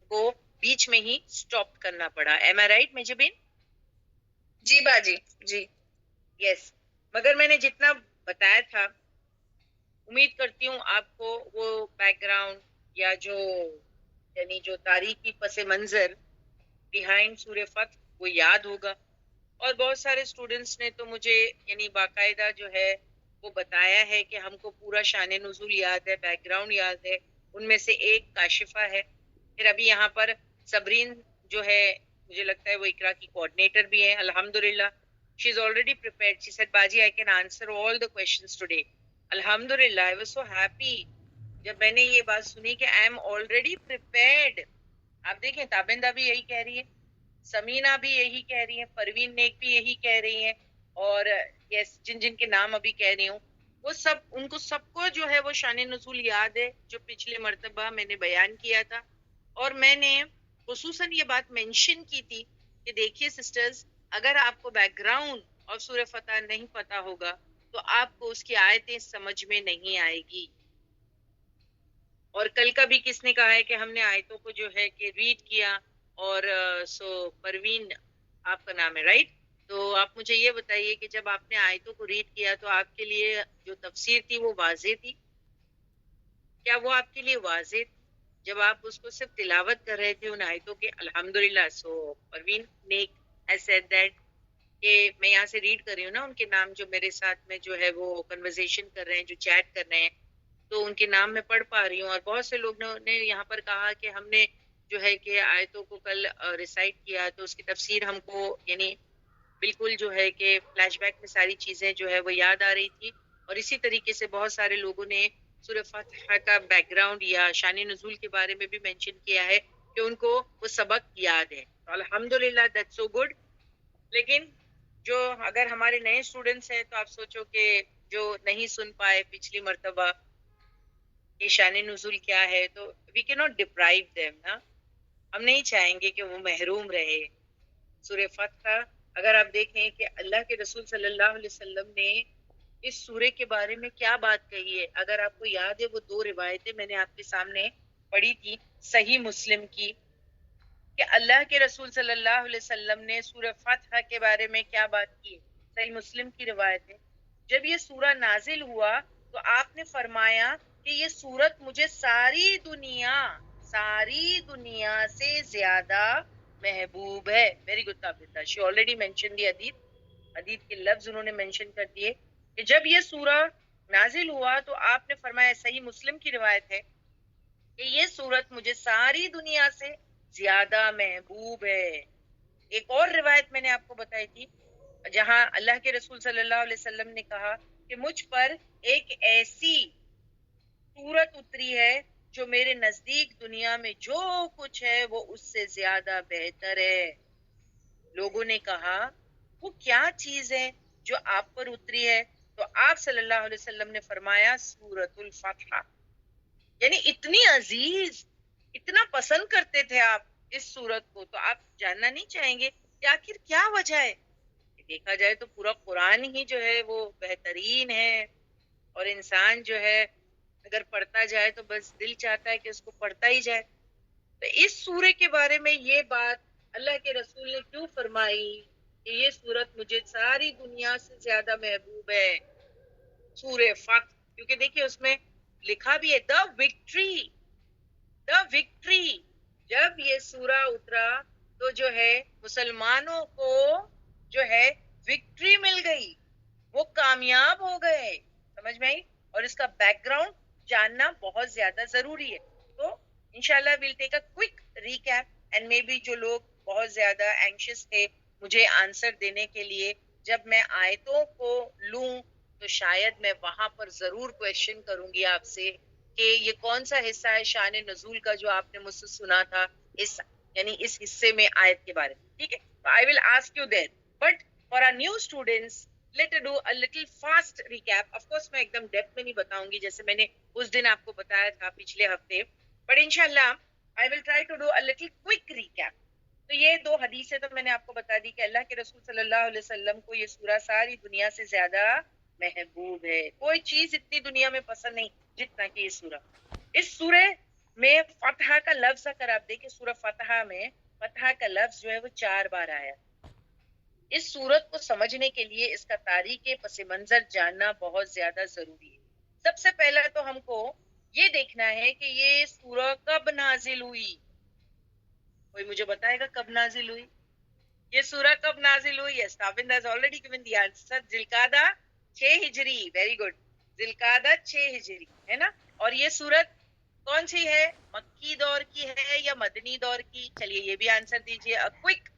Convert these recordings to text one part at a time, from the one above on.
کو بیچ میں ہی سٹاپ کرنا پڑا. ایم آئی رائٹ مجبین؟ جی باجی جی. یس. مگر میں نے جتنا بتایا تھا امید کرتی ہوں آپ کو وہ بیک گراؤنڈ یا جو یعنی جو تاریخی پس منظر بیہائنڈ سورہ فتح وہ یاد ہوگا. اور بہت سارے اسٹوڈنٹس نے تو مجھے یعنی باقاعدہ جو ہے وہ بتایا ہے کہ ہم کو پورا شان نزول یاد ہے، بیک گراؤنڈ یاد ہے. ان میں سے ایک کاشفہ ہے. پھر ابھی یہاں پر صبرین جو ہے مجھے لگتا ہے وہ اقرا کی کوآرڈینیٹر بھی ہے. الحمدللہ she is already prepared. She said باجی I can answer all the questions today. الحمدللہ آئی واز سو ہیپی جب میں نے یہ بات سنی کہ آئی ایم آلریڈی پریپیئرڈ. آپ دیکھیں تابندہ بھی یہی کہہ رہی ہے، سمینہ بھی یہی کہہ رہی ہیں، پروین نیک بھی یہی کہہ رہی ہیں، اور یس جن جن کے نام ابھی کہہ رہی ہوں وہ سب ان کو سب کو جو ہے وہ شان نزول یاد ہے جو پچھلے مرتبہ میں نے بیان کیا تھا. اور میں نے خصوصاً یہ بات مینشن کی تھی کہ دیکھیے سسٹرز، اگر آپ کو بیک گراؤنڈ اور سورہ فتح نہیں پتا ہوگا تو آپ کو اس کی آیتیں سمجھ میں نہیں آئے گی. اور کل کا بھی کس نے کہا ہے کہ ہم نے آیتوں کو جو ہے کہ ریڈ کیا، اور سو پروین آپ کا نام ہے رائٹ. تو آپ مجھے یہ بتائیے کہ جب آپ نے آیتوں کو ریڈ کیا تو آپ کے لیے جو تفسیر تھی وہ واضح تھی؟ کیا وہ آپ کے لیے واضح تھی جب آپ اس کو صرف تلاوت کر رہے تھے ان آیتوں کے؟ الحمدللہ. سو پروین نیک has said that کہ میں یہاں سے ریڈ کر رہی ہوں نا ان کے نام جو میرے ساتھ میں جو ہے وہ کنورزیشن کر رہے ہیں، جو چیٹ کر رہے ہیں، تو ان کے نام میں پڑھ پا رہی ہوں. اور بہت سے لوگ نے یہاں پر کہا کہ ہم نے جو ہے کہ آیتوں کو کل ریسائٹ کیا تو اس کی تفسیر ہم کو یعنی بالکل جو ہے کہ فلیش بیک میں ساری چیزیں جو ہے وہ یاد آ رہی تھی. اور اسی طریقے سے بہت سارے لوگوں نے سورہ فتح کا بیک گراؤنڈ یا شان نزول کے بارے میں بھی مینشن کیا ہے کہ ان کو وہ سبق یاد ہے. الحمدللہ دیٹس سو گڈ. لیکن جو اگر ہمارے نئے اسٹوڈنٹس ہیں تو آپ سوچو کہ جو نہیں سن پائے پچھلی مرتبہ یہ شان نزول کیا ہے، تو وی کی ناٹ ڈپرائیو دیم نا. ہم نہیں چاہیں گے کہ وہ محروم رہے. سورہ فتح اگر آپ دیکھیں کہ اللہ کے رسول صلی اللہ علیہ وسلم نے اس سورے کے بارے میں کیا بات کہی ہے، اگر آپ کو یاد ہے وہ دو روایتیں میں نے آپ کے سامنے پڑھی تھی صحیح مسلم کی، کہ اللہ کے رسول صلی اللہ علیہ وسلم نے سورہ فتح کے بارے میں کیا بات کی. صحیح مسلم کی روایت ہے. جب یہ سورہ نازل ہوا تو آپ نے فرمایا کہ یہ سورت مجھے ساری دنیا سے زیادہ محبوب ہے. Very good Tabinda. She already mention the حدیث کے لفظ انہوں نے مینشن کر دیے کہ جب یہ سورہ نازل ہوا تو آپ نے فرمایا، صحیح مسلم کی روایت ہے، کہ یہ سورت مجھے ساری دنیا سے زیادہ محبوب ہے. ایک اور روایت میں نے آپ کو بتائی تھی جہاں اللہ کے رسول صلی اللہ علیہ وسلم نے کہا کہ مجھ پر ایک ایسی سورت اتری ہے جو میرے نزدیک دنیا میں جو کچھ ہے وہ اس سے زیادہ بہتر ہے. لوگوں نے کہا وہ کیا چیز ہے جو آپ پر اتری ہے؟ تو آپ صلی اللہ علیہ وسلم نے فرمایا سورت الفتح. یعنی اتنی عزیز، اتنا پسند کرتے تھے آپ اس سورت کو. تو آپ جاننا نہیں چاہیں گے کہ آخر کیا وجہ ہے؟ دیکھا جائے تو پورا قرآن ہی جو ہے وہ بہترین ہے، اور انسان جو ہے اگر پڑھتا جائے تو بس دل چاہتا ہے کہ اس کو پڑھتا ہی جائے. تو اس سورے کے بارے میں یہ بات اللہ کے رسول نے کیوں فرمائی کہ یہ سورت مجھے ساری دنیا سے زیادہ محبوب ہے، سورہ فتح؟ کیونکہ دیکھیے اس میں لکھا بھی ہے دا وکٹری. جب یہ سورہ اترا تو جو ہے مسلمانوں کو جو ہے وکٹری مل گئی، وہ کامیاب ہو گئے. سمجھ میں آئی؟ اور اس کا بیک گراؤنڈ جاننا بہت زیادہ ضروری ہے. تو انشاءاللہ we'll take a quick recap, and maybe جو لوگ بہت زیادہ اینکشس تھے مجھے آنسر دینے کے لیے، جب میں آیتوں کو لوں تو شاید میں وہاں پر ضرور کویشچن کروں گی آپ سے کہ یہ کون سا حصہ ہے شان نزول کا جو آپ نے مجھ سے سنا تھا اس یعنی اس حصے میں آیت کے بارے میں. ٹھیک ہے، I will ask you there. But for our new students, let us do a little fast recap. Of course میں ایک دم ڈیپتھ میں نہیں بتاؤں گی جیسے میں نے اس دن آپ کو بتایا تھا پچھلے ہفتے، but انشاءاللہ I will try to do a little quick recap. تو یہ دو حدیثیں تو میں نے آپ کو بتا دی کہ اللہ کے رسول صلی اللہ علیہ وسلم کو یہ سورہ ساری دنیا سے زیادہ محبوب ہے. کوئی چیز اتنی دنیا میں پسند نہیں جتنا کہ یہ سورہ. اس سورہ میں فتح کا لفظ اگر آپ دیکھیں سورہ فتح میں فتح کا لفظ جو ہے وہ 4 بار آیا. اس سورت کو سمجھنے کے لیے اس کا تاریخ پس منظر جاننا بہت زیادہ ضروری ہے. سب سے پہلا تو ہم کو یہ دیکھنا ہے کہ یہ سورہ کب نازل ہوئی. کوئی مجھے بتائے گا کب نازل ہوئی؟ یہ سورہ کب نازل ہوئی؟ Yes, Tavind has already given the answer. ذوالقعدہ 6 ہجری. Very good. ذوالقعدہ 6 ہجری ہے نا. اور یہ سورت کون سی ہے؟ مکی دور کی ہے یا مدنی دور کی؟ چلیے یہ بھی آنسر دیجیے. کوئک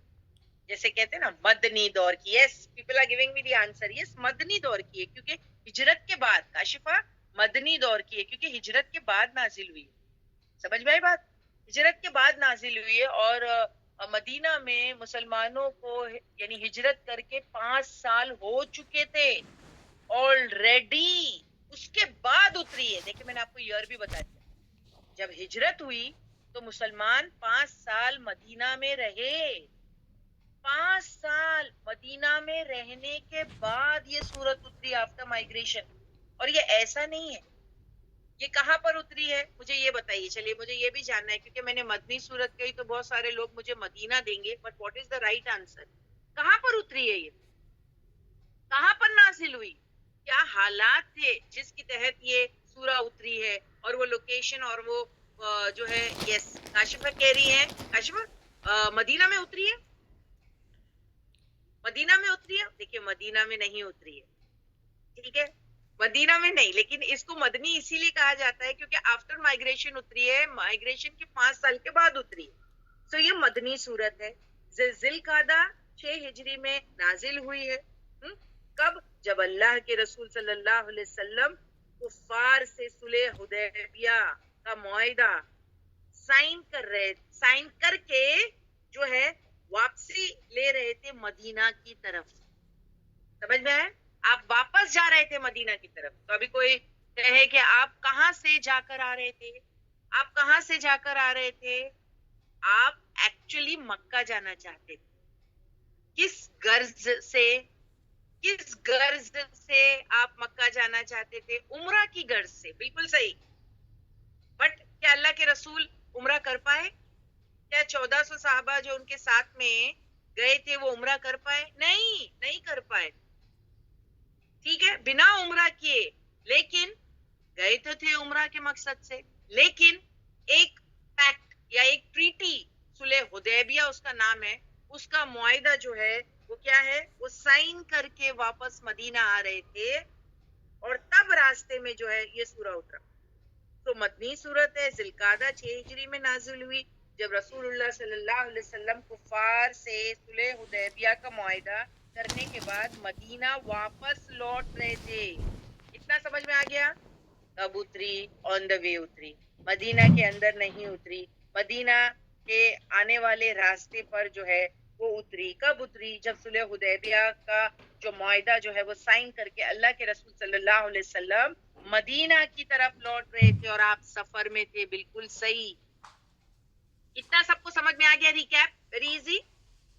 جیسے کہتے ہیں نا مدنی دور کی. Yes people are giving me the answer. Yes مدنی دور کی ہے کیونکہ ہجرت کے بعد. کاشفہ مدنی دور کی ہے کیونکہ ہجرت کے بعد نازل ہوئی. سمجھ میں آئی بات؟ ہجرت کے بعد نازل ہوئی ہے. اور مدینہ میں مسلمانوں کو یعنی ہجرت کر کے 5 سال ہو چکے تھے آلریڈی. اس کے بعد اتری ہے. دیکھیں میں نے آپ کو ایئر بھی بتا دیا. جب ہجرت ہوئی تو مسلمان 5 سال مدینہ میں رہے. 5 سال مدینہ میں رہنے کے بعد یہ سورت اتری آفٹر مائگریشن. اور یہ ایسا نہیں ہے. یہ کہاں پر اتری ہے مجھے یہ بتائیے. چلیے مجھے یہ بھی جاننا ہے کیونکہ میں نے مدنی سورت کہی تو بہت سارے لوگ مجھے مدینہ دیں گے. But what is the right answer? کہاں پر اتری ہے؟ یہ کہاں پر نازل ہوئی؟ کیا حالات تھے جس کے تحت یہ سورہ اتری ہے؟ اور وہ لوکیشن اور وہ جو ہے. یس کاشفہ کہہ رہی ہے. کاشفہ مدینہ میں اتری ہے. مدینہ میں اتری ہے. دیکھیے مدینہ میں نہیں اتری ہے. ٹھیک ہے مدینہ میں نہیں. لیکن اس کو مدنی اسی لیے کہا جاتا ہے کیونکہ آفٹر مائگریشن اتری ہے. مائگریشن کے 5 سال کے بعد اتری ہے. سو یہ مدنی صورت ہے. ذوالقعدہ 6 ہجری میں نازل ہوئی ہے. کب؟ جب اللہ کے رسول صلی اللہ علیہ وسلم کفار سے صلح حدیبیہ کا معاہدہ سائن کر کے جو ہے واپسی لے رہے تھے مدینہ کی طرف. سمجھ میں ہے؟ آپ واپس جا رہے تھے مدینہ کی طرف. تو ابھی کوئی کہے کہ آپ کہاں سے جا کر آ رہے تھے؟ آپ کہاں سے جا کر آ رہے تھے؟ آپ ایکچولی مکہ جانا چاہتے تھے. کس غرض سے آپ مکہ جانا چاہتے تھے؟ عمرہ کی غرض سے. بالکل صحیح. بٹ کیا اللہ کے رسول عمرہ کر پائے؟ کیا 1400 صحابہ جو ان کے ساتھ میں گئے تھے وہ عمرہ کر پائے؟ نہیں کر پائے. ٹھیک ہے بنا عمرہ کیے. لیکن گئے تو تھے عمرہ کے مقصد سے. لیکن ایک پیکٹ یا ایک ٹریٹی صلح حدیبیہ اس کا نام ہے, اس کا معاہدہ جو ہے وہ کیا ہے, وہ سائن کر کے واپس مدینہ آ رہے تھے اور تب راستے میں جو ہے یہ سورہ اترا. تو مدنی صورت ہے, ذوالقعدہ 6 ہجری میں نازل ہوئی جب رسول اللہ صلی اللہ علیہ وسلم کفار سے صلح حدیبیہ کا معاہدہ کرنے کے بعد مدینہ واپس لوٹ رہے تھے. اتنا سمجھ میں آ گیا؟ کب اتری؟ آن دا وے اتری, مدینہ کے اندر نہیں اتری. مدینہ کے آنے والے راستے پر جو ہے وہ اتری. کب اتری؟ جب صلح حدیبیہ کا جو معاہدہ جو ہے وہ سائن کر کے اللہ کے رسول صلی اللہ علیہ وسلم مدینہ کی طرف لوٹ رہے تھے اور آپ سفر میں تھے. بالکل صحیح. اتنا سب کو سمجھ میں آ گیا؟ Recap very easy.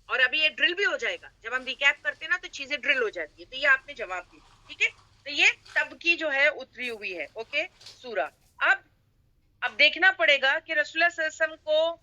اور ابھی یہ ڈرل بھی ہو جائے گا. جب ہم ریکیپ کرتے ہیں نا تو چیزیں ڈرل ہو جاتی ہے. تو یہ آپ نے جواب دی. ٹھیک ہے, تو یہ تب کی جو ہے اتری ہوئی ہے. اوکے سورہ. اب دیکھنا پڑے گا کہ رسول اللہ صلی اللہ علیہ وسلم کو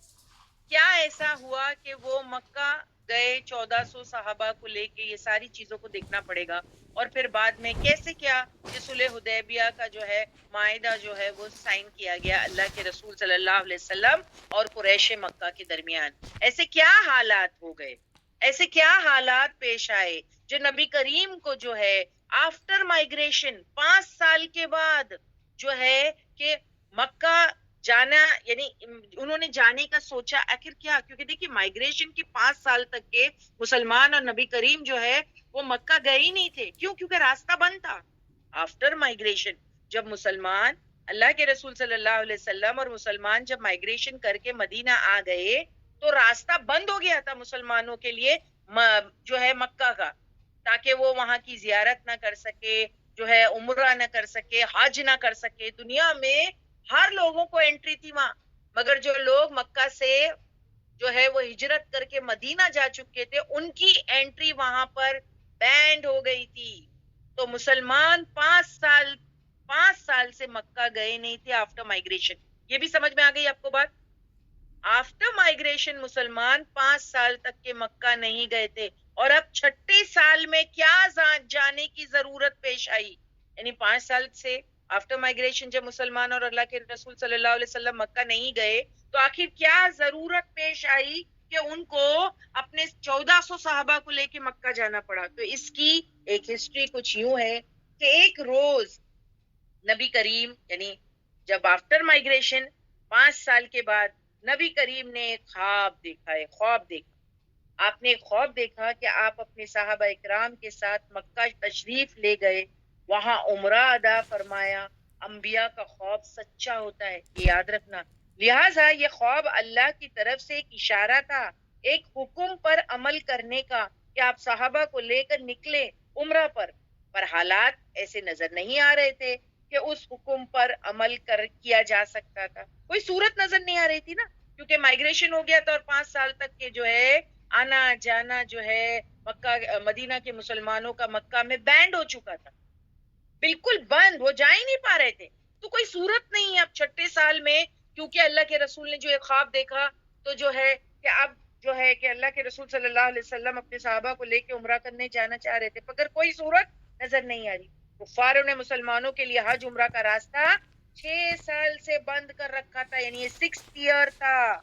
کیا ایسا ہوا کہ وہ مکہ گئے 1400 صحابہ کو لے کے. یہ ساری چیزوں کو دیکھنا پڑے گا. اور پھر بعد میں کیسے کیا کہ صلح حدیبیہ کا جو ہے معاہدہ جو ہے وہ سائن کیا گیا اللہ کے رسول صلی اللہ علیہ وسلم اور قریش مکہ کے درمیان. ایسے کیا حالات ہو گئے, ایسے کیا حالات پیش آئے جو نبی کریم کو جو ہے آفٹر مائگریشن 5 سال کے بعد جو ہے کہ مکہ جانا, یعنی انہوں نے جانے کا سوچا. آخر کیا, کیونکہ دیکھیے مائگریشن کے 5 سال تک کے مسلمان اور نبی کریم جو ہے وہ مکہ گئے ہی نہیں تھے. کیوں؟ کیونکہ راستہ بند تھا. آفٹر مائگریشن جب مسلمان اللہ کے رسول صلی اللہ علیہ وسلم اور مسلمان جب مائگریشن کر کے مدینہ آ گئے تو راستہ بند ہو گیا تھا مسلمانوں کے لیے جو ہے مکہ کا, تاکہ وہ وہاں کی زیارت نہ کر سکے, جو ہے عمرہ نہ کر سکے, حج نہ کر سکے. دنیا میں ہر لوگوں کو انٹری تھی وہاں, مگر جو لوگ مکہ سے جو ہے وہ ہجرت کر کے مدینہ جا چکے تھے ان کی انٹری وہاں پر بینڈ ہو گئی تھی. تو مسلمان 5 سال سے مکہ گئے نہیں تھے آفٹر مائگریشن. یہ بھی سمجھ میں آ گئی آپ کو بات؟ آفٹر مائگریشن مسلمان 5 سال تک کے مکہ نہیں گئے تھے، اور اب 6 سال میں کیا جانے کی ضرورت پیش آئی؟ یعنی 5 سال سے آفٹر مائگریشن جب مسلمان اور اللہ کے رسول صلی اللہ علیہ وسلم مکہ نہیں گئے تو آخر کیا ضرورت پیش آئی کہ ان کو اپنے 1400 صحابہ کو لے کے مکہ جانا پڑا؟ تو اس کی ایک ہسٹری کچھ یوں ہے کہ ایک روز نبی کریم، یعنی جب آفٹر مائگریشن 5 سال کے بعد نبی کریم نے ایک خواب دیکھا ہے، خواب دیکھا، آپ نے ایک خواب دیکھا کہ آپ اپنے صحابہ اکرام کے ساتھ مکہ تشریف لے گئے، وہاں عمرہ ادا فرمایا۔ انبیاء کا خواب سچا ہوتا ہے، یہ یاد رکھنا۔ لہٰذا یہ خواب اللہ کی طرف سے ایک اشارہ تھا، ایک حکم پر عمل کرنے کا، کہ آپ صحابہ کو لے کر نکلے عمرہ پر حالات ایسے نظر نہیں آ رہے تھے کہ اس حکم پر عمل کیا جا سکتا تھا، کوئی صورت نظر نہیں آ رہی تھی نا، کیونکہ مائگریشن ہو گیا تھا اور 5 سال تک کے جو ہے آنا جانا جو ہے مکہ مدینہ کے مسلمانوں کا مکہ میں بینڈ ہو چکا تھا، بالکل بند، وہ جا ہی نہیں پا رہے تھے۔ تو کوئی صورت نہیں ہے اب 6 سال میں، کیونکہ اللہ کے رسول نے جو ایک خواب دیکھا تو جو ہے کہ اب جو ہے کہ اللہ کے رسول صلی اللہ علیہ وسلم اپنے صحابہ کو لے کے عمرہ کرنے جانا چاہ رہے تھے، مگر کوئی صورت نظر نہیں آ رہی۔ کفاروں نے مسلمانوں کے لیے حج عمرہ کا راستہ 6 سال سے بند کر رکھا تھا، یعنی یہ 6th ایئر تھا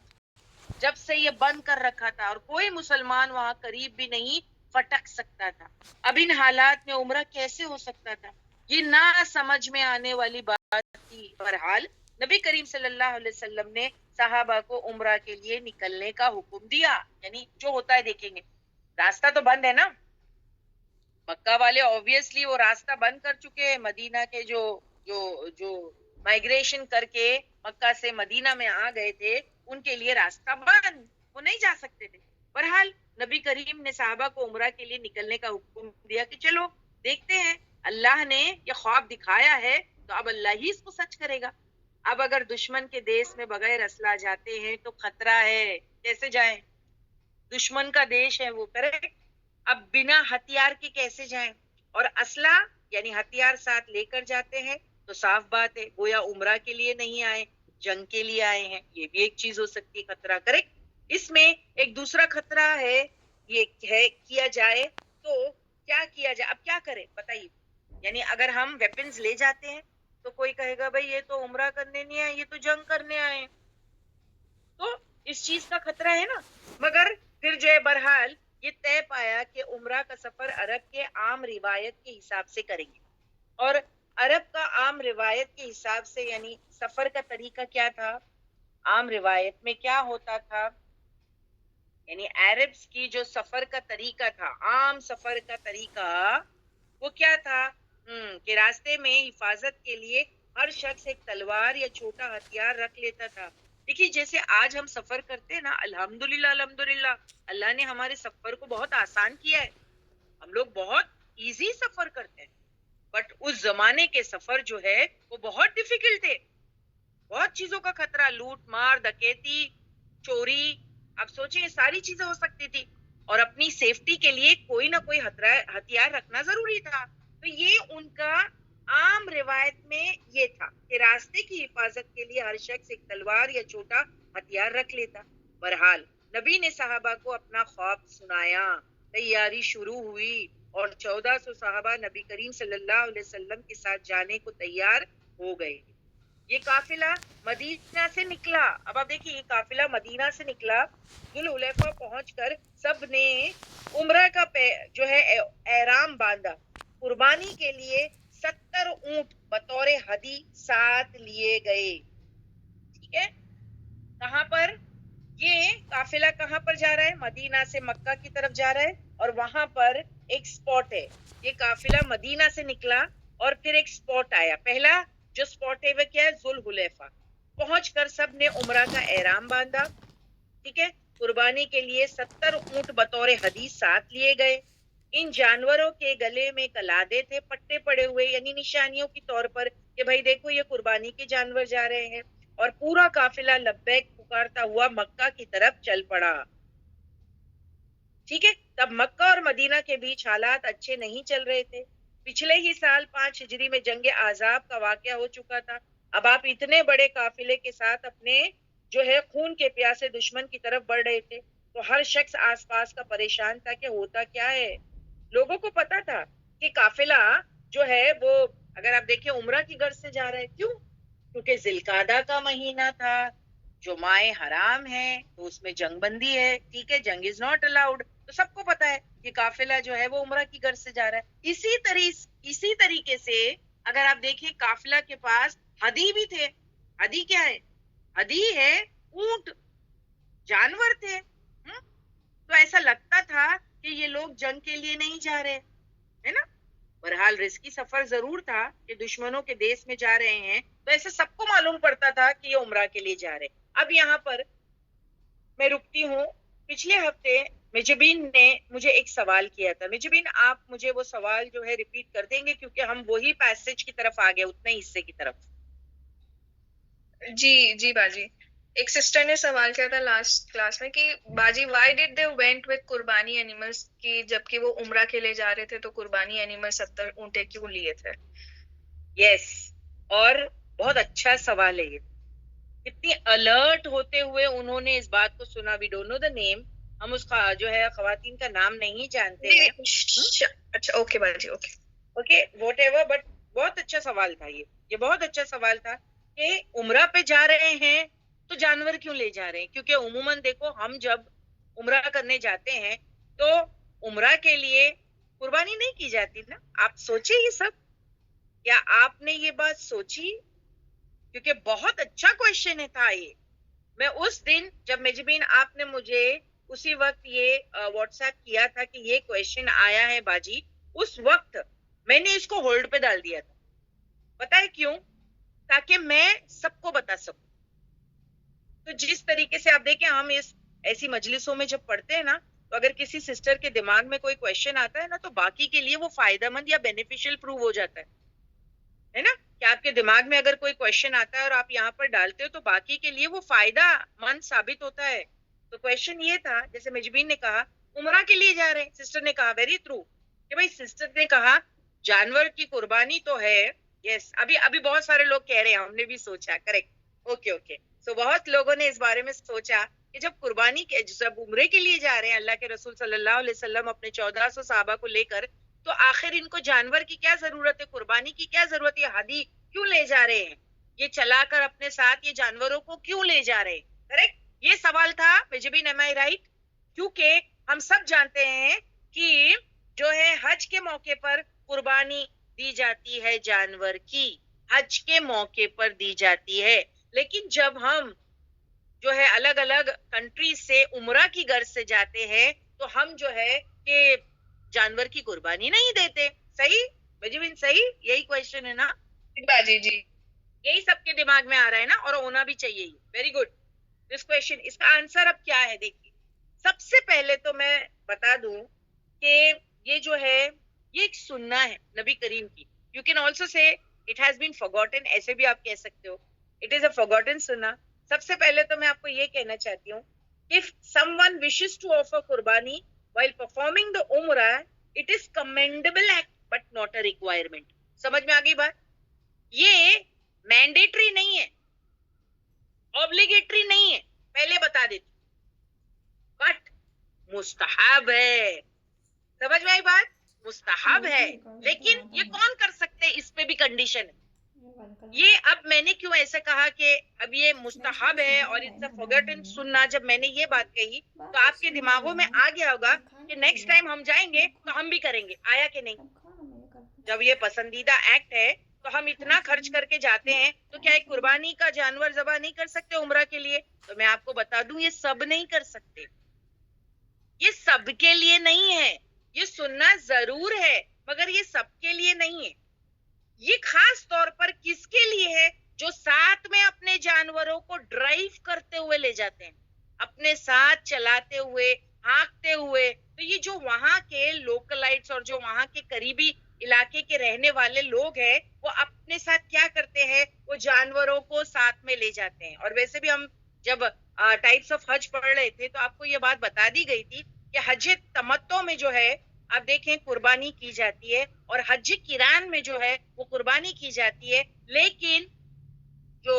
جب سے یہ بند کر رکھا تھا، اور کوئی مسلمان وہاں قریب بھی نہیں فٹک سکتا تھا۔ اب ان حالات میں عمرہ کیسے ہو سکتا تھا؟ یہ نہ سمجھ میں آنے والی بات تھی۔ بہرحال نبی کریم صلی اللہ علیہ وسلم نے صحابہ کو عمرہ کے لیے نکلنے کا حکم دیا، یعنی جو ہوتا ہے دیکھیں گے، راستہ تو بند ہے نا، مکہ والے اوبویسلی وہ راستہ بند کر چکے ہیں، مدینہ کے جو مائگریشن کر کے مکہ سے مدینہ میں آ گئے تھے ان کے لیے راستہ بند، وہ نہیں جا سکتے تھے۔ بہرحال نبی کریم نے صحابہ کو عمرہ کے لیے نکلنے کا حکم دیا کہ چلو دیکھتے ہیں، اللہ نے یہ خواب دکھایا ہے تو اب اللہ ہی اس کو سچ کرے گا۔ اب اگر دشمن کے دیش میں بغیر اسلحہ جاتے ہیں تو خطرہ ہے، کیسے جائیں؟ دشمن کا دیش ہے وہ، کریکٹ؟ اب بنا ہتھیار کے کیسے جائیں؟ اور اسلحہ یعنی ہتھیار ساتھ لے کر جاتے ہیں تو صاف بات ہے گویا عمرہ کے لیے نہیں آئے، جنگ کے لیے آئے ہیں، یہ بھی ایک چیز ہو سکتی ہے، خطرہ، کریکٹ؟ اس میں ایک دوسرا خطرہ ہے، یہ ہے کیا جائے تو کیا کیا جائے؟ اب کیا کریں بتائیے؟ یعنی اگر ہم ویپنز لے جاتے ہیں تو کوئی کہے گا بھائی یہ تو عمرہ کرنے نہیں آئے، یہ تو جنگ کرنے آئے ہیں، تو اس چیز کا خطرہ ہے نا۔ مگر پھر جو ہے بہرحال یہ طے پایا کہ عمرہ کا سفر عرب کے عام روایت کے حساب سے کریں گے، اور عرب کا عام روایت کے حساب سے یعنی سفر کا طریقہ کیا تھا؟ عام روایت میں کیا ہوتا تھا؟ یعنی عربس کی جو سفر کا طریقہ تھا، عام سفر کا طریقہ وہ کیا تھا؟ کہ راستے میں حفاظت کے لیے ہر شخص ایک تلوار یا چھوٹا ہتھیار رکھ لیتا تھا۔ دیکھیے جیسے آج ہم سفر کرتے ہیں نا، الحمدللہ الحمدللہ اللہ نے ہمارے سفر کو بہت آسان کیا ہے، ہم لوگ بہت ایزی سفر کرتے ہیں، بٹ اس زمانے کے سفر جو ہے وہ بہت ڈیفیکلٹ تھے، بہت چیزوں کا خطرہ، لوٹ مار، ڈکیتی، چوری، اب سوچیں یہ ساری چیزیں ہو سکتی تھی، اور اپنی سیفٹی کے لیے کوئی نہ کوئی ہتھیار رکھنا ضروری تھا۔ تو یہ ان کا عام روایت میں یہ تھا کہ راستے کی حفاظت کے لیے ہر شخص ایک تلوار یا چھوٹا ہتھیار رکھ لیتا۔ بہرحال نبی نے صحابہ کو اپنا خواب سنایا، تیاری شروع ہوئی، اور 1400 صحابہ نبی کریم صلی اللہ علیہ وسلم کے ساتھ جانے کو تیار ہو گئے۔ یہ قافلہ مدینہ سے نکلا، اب آپ دیکھیے یہ قافلہ مدینہ سے نکلا، ذوالحلیفہ پہنچ کر سب نے عمرہ کا جو ہے احرام باندھا، قربانی کے لیے 70 اونٹ بطور ہدی ساتھ لیے گئے، ٹھیک ہے؟ کہاں پر یہ قافلہ کہاں پر جا رہا ہے؟ مدینہ سے مکہ کی طرف جا رہا ہے، اور وہاں پر ایک سپاٹ ہے، یہ قافلہ مدینہ سے نکلا اور پھر ایک سپاٹ آیا، پہلا جو سپاٹ ہے وہ کیا ہے؟ ذوالحلیفہ۔ پہنچ کر سب نے عمرہ کا احرام باندھا، ٹھیک ہے؟ قربانی کے لیے 70 اونٹ بطور ہدی ساتھ لیے گئے۔ ان جانوروں کے گلے میں کلادے تھے پٹے پڑے ہوئے، یعنی نشانیوں کے طور پر کہ بھائی دیکھو یہ قربانی کے جانور جا رہے ہیں، اور پورا قافلہ لبیک پکارتا ہوا مکہ کی طرف چل پڑا، ٹھیک ہے؟ تب مکہ اور مدینہ کے بیچ حالات اچھے نہیں چل رہے تھے، پچھلے ہی سال 5 ہجری میں جنگ احزاب کا واقعہ ہو چکا تھا، اب آپ اتنے بڑے قافلے کے ساتھ اپنے جو ہے خون کے پیاسے دشمن کی طرف بڑھ رہے تھے تو ہر شخص آس پاس کا پریشان تھا کہ ہوتا کیا ہے. لوگوں کو پتا تھا کہ قافلہ جو ہے وہ اگر آپ دیکھیں عمرہ کی غرض سے جا رہا ہے. کیوں؟ کیونکہ ذوالقعدہ کا مہینہ تھا جو ماہ حرام ہے تو اس میں جنگ بندی ہے. ٹھیک ہے, جنگ از ناٹ الاؤڈ. تو سب کو پتا ہے کہ قافلہ جو ہے وہ عمرہ کی غرض سے جا رہا ہے. اسی طریقے سے اگر آپ دیکھیں قافلہ کے پاس ہدی بھی تھے. ہدی کیا ہے؟ ہدی ہے اونٹ, جانور تھے. تو ایسا لگتا تھا کہ یہ لوگ جنگ کے لیے نہیں جا رہے ہے نا. بہرحال رزقی سفر ضرور تھا کہ دشمنوں کے دیس میں جا رہے ہیں تو ایسے سب کو معلوم پڑتا تھا کہ یہ عمرہ کے لیے جا رہے. اب یہاں پر میں رکتی ہوں. پچھلے ہفتے مجبین نے مجھے ایک سوال کیا تھا. مجبین آپ مجھے وہ سوال جو ہے ریپیٹ کر دیں گے کیونکہ ہم وہی پیسج کی طرف آ گئے, اتنے حصے کی طرف. جی جی باجی, ایک سسٹر نے سوال کیا تھا لاسٹ کلاس میں کہ باجی why did they went with قربانی اینیملز, کی جبکہ وہ عمرہ کے لیے جا رہے تھے تو قربانی اینیمل 70 اونٹے کیوں لیے تھے؟ یس, اور بہت اچھا سوال ہے یہ. کتنی الرٹ ہوتے ہوئے انہوں نے اس بات کو سنا. وی ڈونٹ نو دا نیم, ہم اس کا جو ہے خواتین کا نام نہیں جانتے ہیں. اچھا اوکے باجی, okay okay what ever, but بہت اچھا سوال تھا یہ بہت اچھا سوال تھا کہ عمرہ پہ جا رہے ہیں تو جانور کیوں لے جا رہے ہیں. کیونکہ عموماً دیکھو ہم جب عمرہ کرنے جاتے ہیں تو عمرہ کے لیے قربانی نہیں کی جاتی نا. آپ سوچے یہ سب, کیا آپ نے یہ بات سوچی؟ کیونکہ بہت اچھا کویشچن تھا یہ. میں اس دن جب مجبین آپ نے مجھے اسی وقت یہ واٹس ایپ کیا تھا کہ یہ کویشچن آیا ہے باجی, اس وقت میں نے اس کو ہولڈ پہ ڈال دیا تھا. پتا ہے کیوں؟ تاکہ میں سب کو بتا سکوں. تو جس طریقے سے آپ دیکھیں ہم اس ایسی مجلسوں میں جب پڑھتے ہیں نا تو اگر کسی سسٹر کے دماغ میں کوئی کویشچن آتا ہے نا تو باقی کے لیے وہ فائدہ مند یا بینیفیشل پروو ہو جاتا ہے نا. کہ آپ کے دماغ میں اگر کوئی کویشچن آتا ہے اور آپ یہاں پر ڈالتے ہو تو باقی کے لیے وہ فائدہ مند ثابت ہوتا ہے. تو کویشچن یہ تھا, جیسے مجبین نے کہا عمرہ کے لیے جا رہے ہیں, سسٹر نے کہا ویری ٹرو کہ بھائی سسٹر نے کہا جانور کی قربانی تو ہے. یس, ابھی بہت سارے لوگ کہہ رہے ہیں, ہم نے بھی سوچا, کریکٹ, اوکے. سو بہت لوگوں نے اس بارے میں سوچا کہ جب قربانی کے جب عمرے کے لیے جا رہے ہیں اللہ کے رسول صلی اللہ علیہ وسلم اپنے 1400 صحابہ کو لے کر, تو آخر ان کو جانور کی کیا ضرورت ہے, قربانی کی کیا ضرورت ہے, ہدی کیوں لے جا رہے ہیں, یہ چلا کر اپنے ساتھ یہ جانوروں کو کیوں لے جا رہے ہیں. کریکٹ, یہ سوال تھا مجبین, ایم آئی رائٹ؟ کیونکہ ہم سب جانتے ہیں کہ جو ہے حج کے موقع پر قربانی دی جاتی ہے جانور کی, حج کے موقع پر دی جاتی ہے. لیکن جب ہم جو ہے الگ الگ کنٹریز سے عمرہ کی غرض سے جاتے ہیں تو ہم جو ہے کہ جانور کی قربانی نہیں دیتے. صحیح مجبین, صحیح, یہی کویشچن ہے نا باجی؟ جی یہی سب کے دماغ میں آ رہا ہے نا, اور ہونا بھی چاہیے. Very good. دس کویشچن, اس کا آنسر اب کیا ہے دیکھیے. سب سے پہلے تو میں بتا دوں کہ یہ جو ہے یہ ایک سننا ہے نبی کریم کی. You can also say it has been forgotten, ایسے بھی آپ کہہ سکتے ہو, اٹ از اے فارگوٹن سننا. سب سے پہلے تو میں آپ کو یہ کہنا چاہتی ہوں, if someone wishes to offer قربانی while performing the umrah, it is commendable act but not a requirement. سمجھ میں آ گئی بات؟ یہ مینڈیٹری نہیں ہے, obligatory نہیں ہے, پہلے بتا دیتی, بٹ مستحب ہے. سمجھ میں آئی بات؟ مستحب ہے. لیکن یہ کون کر سکتے, اس پہ بھی کنڈیشن ہے. یہ اب میں نے کیوں ایسا کہا کہ اب یہ مستحب ہے اور اٹس اے فارگوٹن سننا, جب میں نے یہ بات کہی تو آپ کے دماغوں میں آ گیا ہوگا کہ نیکسٹ ٹائم ہم جائیں گے تو ہم بھی کریں گے. آیا کہ نہیں؟ جب یہ پسندیدہ ایکٹ ہے تو ہم اتنا خرچ کر کے جاتے ہیں تو کیا ایک قربانی کا جانور ذبح نہیں کر سکتے عمرہ کے لیے؟ تو میں آپ کو بتا دوں یہ سب نہیں کر سکتے, یہ سب کے لیے نہیں ہے. یہ سننا ضرور ہے مگر یہ سب کے لیے نہیں ہے. یہ خاص طور پر کس کے لیے ہے؟ جو ساتھ میں اپنے جانوروں کو ڈرائیو کرتے ہوئے لے جاتے ہیں, اپنے ساتھ چلاتے ہوئے, ہانکتے ہوئے. تو یہ جو وہاں کے لوکلائٹس اور جو وہاں کے قریبی علاقے کے رہنے والے لوگ ہیں وہ اپنے ساتھ کیا کرتے ہیں, وہ جانوروں کو ساتھ میں لے جاتے ہیں. اور ویسے بھی ہم جب ٹائپس آف حج پڑھ رہے تھے تو آپ کو یہ بات بتا دی گئی تھی کہ حج تمتع میں جو ہے آپ دیکھیں قربانی کی جاتی ہے, اور حج کران میں جو ہے وہ قربانی کی جاتی ہے. لیکن جو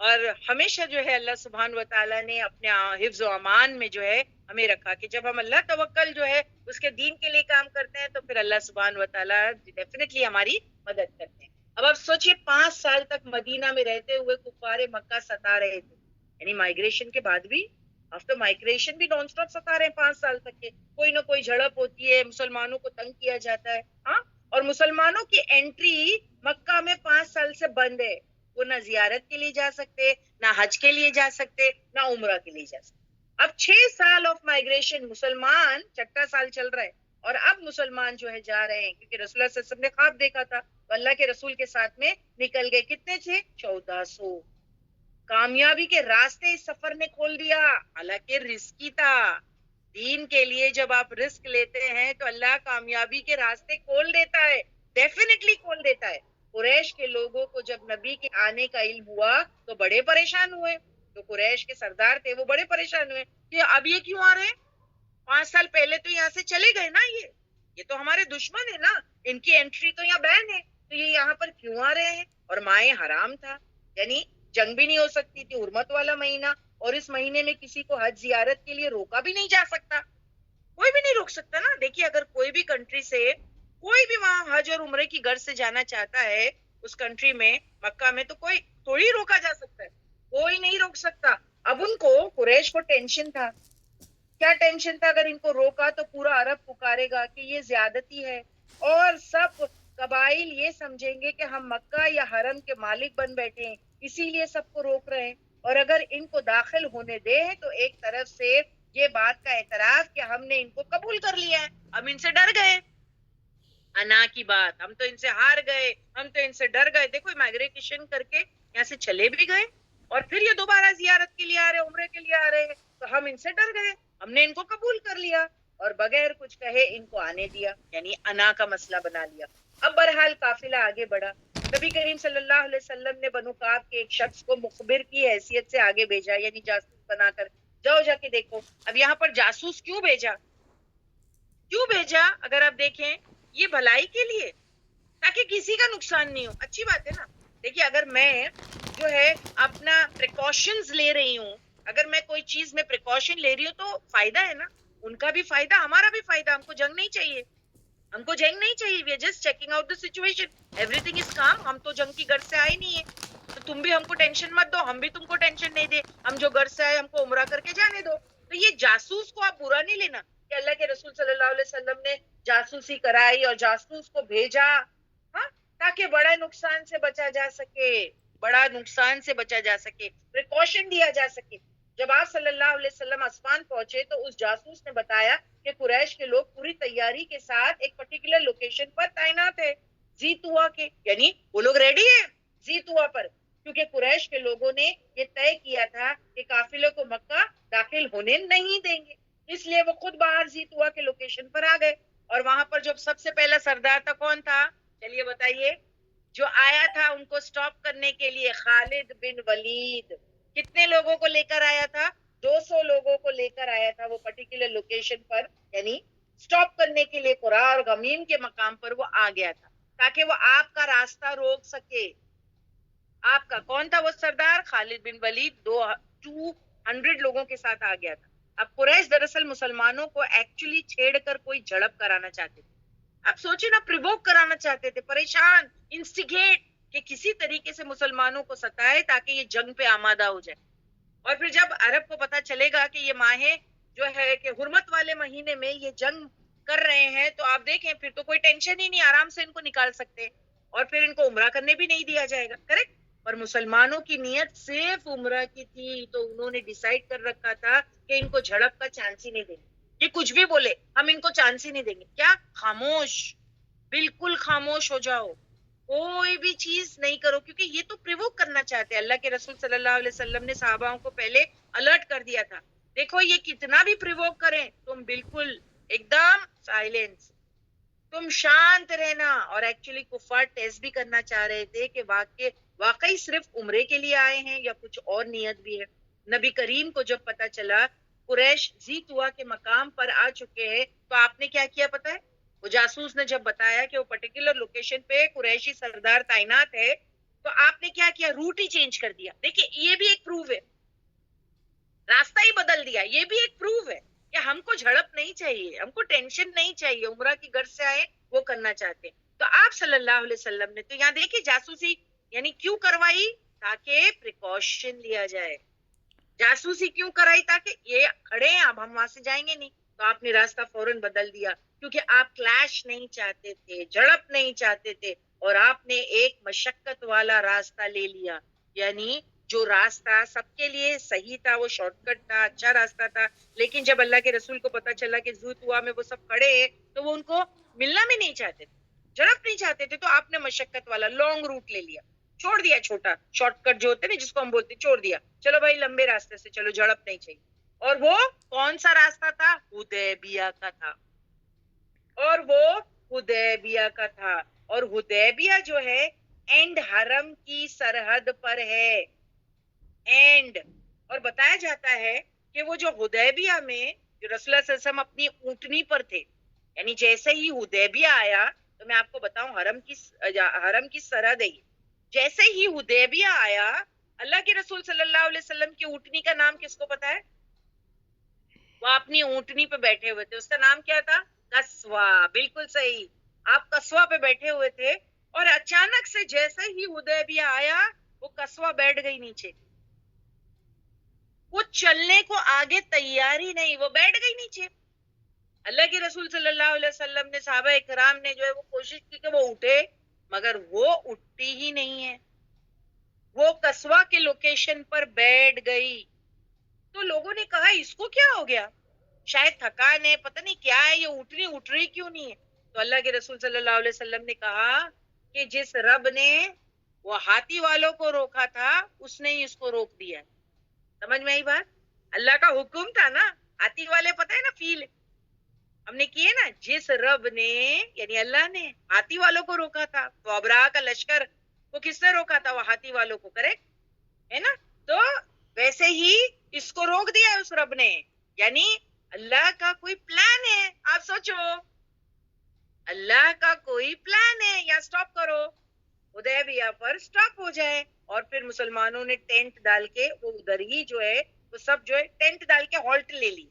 اور ہمیشہ جو ہے اللہ سبحان و تعالیٰ نے اپنے حفظ و امان میں جو ہے ہمیں رکھا کہ جب ہم اللہ توکل جو ہے اس کے دین کے لیے کام کرتے ہیں تو پھر اللہ سبحان و تعالیٰ ڈیفینیٹلی ہماری مدد کرتے ہیں. اب آپ سوچئے 5 سال تک مدینہ میں رہتے ہوئے کفار مکہ ستا رہے تھے, یعنی مائگریشن کے بعد بھی, آفٹر مائگریشن بھی نان اسٹاپ ستا رہے ہیں 5 سال تک کے. کوئی نہ کوئی جھڑپ ہوتی ہے, مسلمانوں کو تنگ کیا جاتا ہے, ہاں, اور مسلمانوں کی انٹری مکہ میں 5 سال سے بند ہے. وہ نہ زیارت کے لیے جا سکتے, نہ حج کے لیے جا سکتے, نہ عمرہ کے لیے جا سکتے. اب 6 سال آف مائگریشن, مسلمان 6واں سال چل رہا ہے, اور اب مسلمان جو ہے جا رہے ہیں کیونکہ رسول اللہ صلی اللہ علیہ وسلم نے خواب دیکھا تھا تو اللہ کے رسول کے ساتھ میں نکل گئے. کتنے تھے؟ 1400. کامیابی کے راستے اس سفر نے کھول دیا, حالانکہ رسکی تھا. دین کے لیے جب آپ رسک لیتے ہیں تو اللہ کامیابی کے راستے کھول دیتا ہے, ڈیفینیٹلی کھول دیتا ہے. قریش کے لوگوں کو جب نبی کے آنے کا علم ہوا تو بڑے پریشان ہوئے. جو قریش کے سردار تھے وہ بڑے پریشان ہوئے کہ اب یہ کیوں آ رہے ہیں, 5 سال پہلے تو یہاں سے چلے گئے نا, یہ تو ہمارے دشمن ہے نا, ان کی انٹری تو یہاں بین ہے, تو یہ یہاں پر کیوں آ رہے ہیں. اور مائیں حرام تھا, یعنی جنگ بھی نہیں ہو سکتی تھی, حرمت والا مہینہ, اور اس مہینے میں کسی کو حج زیارت کے لیے روکا بھی نہیں جا سکتا, کوئی بھی نہیں روک سکتا نا. دیکھیے اگر کوئی بھی کنٹری سے کوئی بھی وہاں حج اور عمرے کی غرض سے جانا چاہتا ہے اس کنٹری میں, مکہ میں, تو کوئی تھوڑی روکا جا سکتا ہے, کوئی نہیں روک سکتا. اب ان کو قریش کو ٹینشن تھا. کیا ٹینشن تھا؟ اگر ان کو روکا تو پورا عرب پکارے گا کہ یہ زیادتی ہے, اور سب قبائل یہ سمجھیں گے کہ ہم مکہ یا حرم کے مالک بن بیٹھے ہیں, اسی لیے سب کو روک رہے ہیں. اور اگر ان کو داخل ہونے دے تو ایک طرف سے یہ بات کا اعتراف کہ ہم نے ان کو قبول کر لیا ہے, ہم ان سے ڈر گئے. انا کی بات, ہم تو ان سے ہار گئے, ہم تو ان سے ڈر گئے. دیکھو مائگریشن کر کے یہاں سے چلے بھی گئے, اور پھر یہ دوبارہ زیارت کے لیے آ رہے, عمرے کے لیے آ رہے ہیں, تو ہم ان سے ڈر گئے, ہم نے ان کو قبول کر لیا اور بغیر کچھ کہے ان کو آنے دیا, یعنی انا کا مسئلہ بنا لیا. اب بہرحال قافلہ آگے بڑھا. نبی کریم صلی اللہ علیہ وسلم نے بنو کعب کے ایک شخص کو مخبر کی حیثیت سے آگے بھیجا, یعنی جاسوس بنا کر, جاؤ جا کے دیکھو. اب یہاں پر جاسوس کیوں بھیجا, کیوں بھیجا؟ اگر آپ دیکھیں یہ بھلائی کے لیے, تاکہ کسی کا نقصان نہیں ہو. اچھی بات ہے نا. دیکھیے اگر میں جو ہے اپنا پریکاشنز لے رہی ہوں, اگر میں کوئی چیز میں پریکاشن لے رہی ہوں تو فائدہ ہے نا, ان کا بھی فائدہ, ہمارا بھی فائدہ. ہم کو جنگ نہیں چاہیے, ہم کو جنگ نہیں چاہیے, we are just checking out the situation, everything is calm. ہم تو جنگ کی غرض سے آئے نہیں ہے, تو تم بھی ہم کو ٹینشن مت دو, ہم بھی تم کو ٹینشن نہیں دے. ہم جو غرض سے آئے ہم کو عمرہ کر کے جانے دو. تو یہ جاسوس کو آپ برا نہیں لینا کہ اللہ کے رسول صلی اللہ علیہ وسلم نے جاسوسی کرائی اور جاسوس کو بھیجا, ہاں, تاکہ بڑا نقصان سے بچا جا سکے, بڑا نقصان سے بچا جا سکے, پریکاشن دیا جا سکے. جب آپ صلی اللہ علیہ وسلم اسمان پہنچے تو اس جاسوس نے بتایا کہ قریش کے لوگ پوری تیاری کے ساتھ ایک پرٹیکولر لوکیشن پر تعینات ہے, زیتوا کے, یعنی وہ لوگ ریڈی ہیں زیتوا پر, کیونکہ قریش کے لوگوں نے یہ طے کیا تھا کہ قافلے کو مکہ داخل ہونے نہیں دیں گے, اس لیے وہ خود باہر زیتوا کے لوکیشن پر آ گئے. اور وہاں پر جو سب سے پہلا سردار تھا کون تھا, چلیے بتائیے, جو آیا تھا ان کو سٹاپ کرنے کے لیے, خالد بن ولید. کتنے لوگوں کو لے کر آیا تھا؟ 200 لوگوں کو لے کر آیا تھا وہ پرٹیکولر لوکیشن پر, یعنی سٹاپ کرنے کے لیے قرا اور غمیم کے مقام پر وہ آ گیا تھا, تاکہ وہ آپ کا راستہ روک سکے. آپ کا کون تھا وہ سردار؟ خالد بن ولید 200 لوگوں کے ساتھ آ گیا تھا. اب قریش دراصل مسلمانوں کو ایکچولی چھیڑ کر کوئی جھڑپ کرانا چاہتے تھے. اب سوچے نا, پریووک کرانا چاہتے تھے, پریشان, انسٹیگیٹ, کہ کسی طریقے سے مسلمانوں کو ستائے تاکہ یہ جنگ پہ آمادہ ہو جائے. اور پھر جب عرب کو پتا چلے گا کہ یہ ماہیں جو ہے کہ حرمت والے مہینے میں یہ جنگ کر رہے ہیں, تو آپ دیکھیں پھر تو کوئی ٹینشن ہی نہیں, آرام سے ان کو نکال سکتے, اور پھر ان کو عمرہ کرنے بھی نہیں دیا جائے گا, کریکٹ. اور مسلمانوں کی نیت صرف عمرہ کی تھی, تو انہوں نے ڈیسائیڈ کر رکھا تھا کہ ان کو جھڑپ کا چانس ہی نہیں دیں گے, یہ کچھ بھی بولے ہم ان کو چانس ہی نہیں دیں گے. کیا؟ خاموش, بالکل خاموش ہو جاؤ, کوئی بھی چیز نہیں کرو, کیونکہ یہ تو پریووک کرنا چاہتے ہیں. اللہ کے رسول صلی اللہ علیہ وسلم نے صحاباؤں کو پہلے الرٹ کر دیا تھا, دیکھو یہ کتنا بھی پریووک کریں تم بالکل ایک دم سائلنس, تم شانت رہنا. اور ایکچولی کفار ٹیسٹ بھی کرنا چاہ رہے تھے کہ واقعی صرف عمرے کے لیے آئے ہیں یا کچھ اور نیت بھی ہے. نبی کریم کو جب پتا چلا قریش زیتوا کے مقام پر آ چکے ہیں, تو آپ نے کیا کیا پتا ہے؟ وہ جاسوس نے جب بتایا کہ وہ پرٹیکولر لوکیشن پہ قریشی سردار تعینات ہے, تو آپ نے کیا کیا, روٹ ہی چینج کر دیا. دیکھیے یہ بھی ایک پروف ہے, راستہ ہی بدل دیا, یہ بھی ایک پروف ہے کہ ہم کو جھڑپ نہیں چاہیے, ہم کو ٹینشن نہیں چاہیے, عمرہ کی غرض سے آئے وہ کرنا چاہتے. تو آپ صلی اللہ علیہ وسلم نے تو یہاں دیکھیے جاسوسی یعنی کیوں کروائی, تاکہ پریکاشن لیا جائے. جاسوسی کیوں کرائی, تاکہ یہ کھڑے ہیں اب ہم وہاں سے جائیں گے نہیں, تو آپ نے راستہ فوراً بدل دیا, کیونکہ آپ کلیش نہیں چاہتے تھے, جھڑپ نہیں چاہتے تھے, اور آپ نے ایک مشقت والا راستہ لے لیا. یعنی جو راستہ سب کے لیے صحیح تھا, وہ شارٹ کٹ تھا, اچھا راستہ تھا, لیکن جب اللہ کے رسول کو پتا چلا کہ زوت ہوا میں وہ سب کھڑے ہیں, تو وہ ان کو ملنا بھی نہیں چاہتے تھے, جھڑپ نہیں چاہتے تھے, تو آپ نے مشقت والا لانگ روٹ لے لیا, چھوڑ دیا چھوٹا شارٹ کٹ جو ہوتے نا جس کو ہم بولتے, چھوڑ دیا, چلو بھائی لمبے راستے سے چلو, جھڑپ نہیں چاہیے. اور وہ کون سا راستہ تھا, حدیبیہ کا تھا, اور وہ حدیبیہ کا تھا. اور حدیبیہ جو ہے اینڈ حرم کی سرحد پر ہے, اینڈ. اور بتایا جاتا ہے کہ وہ جو حدیبیہ میں جو رسول اللہ صلی اللہ علیہ وسلم اپنی اونٹنی پر تھے, یعنی جیسے ہی حدیبیہ آیا, تو میں آپ کو بتاؤں حرم کی سرحد ہے, جیسے ہی حدیبیہ آیا, اللہ کے رسول صلی اللہ علیہ وسلم کی اونٹنی کا نام کس کو پتا ہے؟ وہ اپنی اونٹنی پہ بیٹھے ہوئے تھے, اس کا نام کیا تھا؟ قصوہ. بالکل صحیح, آپ قصوہ پہ بیٹھے ہوئے تھے, اور اچانک سے جیسے ہی حدیبیہ آیا, وہ قصوہ بیٹھ گئی نیچے, وہ چلنے کو آگے تیار ہی نہیں, وہ بیٹھ گئی نیچے. اللہ کے رسول صلی اللہ علیہ وسلم نے, صحابہ اکرام نے جو ہے وہ کوشش کی کہ وہ اٹھے, مگر وہ اٹھتی ہی نہیں ہے, وہ قصوہ کے لوکیشن پر بیٹھ گئی. تو لوگوں نے کہا اس کو کیا ہو گیا, شاید تھکان ہے, پتہ نہیں کیا ہے, یہ اٹھ رہی کیوں نہیں ہے. تو اللہ کے رسول صلی اللہ علیہ وسلم نے کہا کہ جس رب نے وہ ہاتھی والوں کو روکا تھا, اس نے ہی اس کو روک دیا. سمجھ میں آئی بات؟ اللہ کا حکم تھا نا, ہاتھی والے پتہ ہے نا فیل ہم نے کیے نا, جس رب نے یعنی اللہ نے ہاتھی والوں کو روکا تھا, تو ابراہ کا لشکر وہ کس نے روکا تھا, وہ ہاتھی والوں کو, کریکٹ ہے نا. تو ویسے ہی اس کو روک دیا اس رب نے, یعنی اللہ کا کوئی پلان ہے. آپ سوچو, اللہ کا کوئی پلان ہے, یا سٹاپ کرو, حدیبیہ پر سٹاپ ہو جائے, اور پھر مسلمانوں نے ٹینٹ ڈال کے وہ ادھر ہی جو ہے وہ سب جو ہے ٹینٹ ڈال کے ہالٹ لے لی.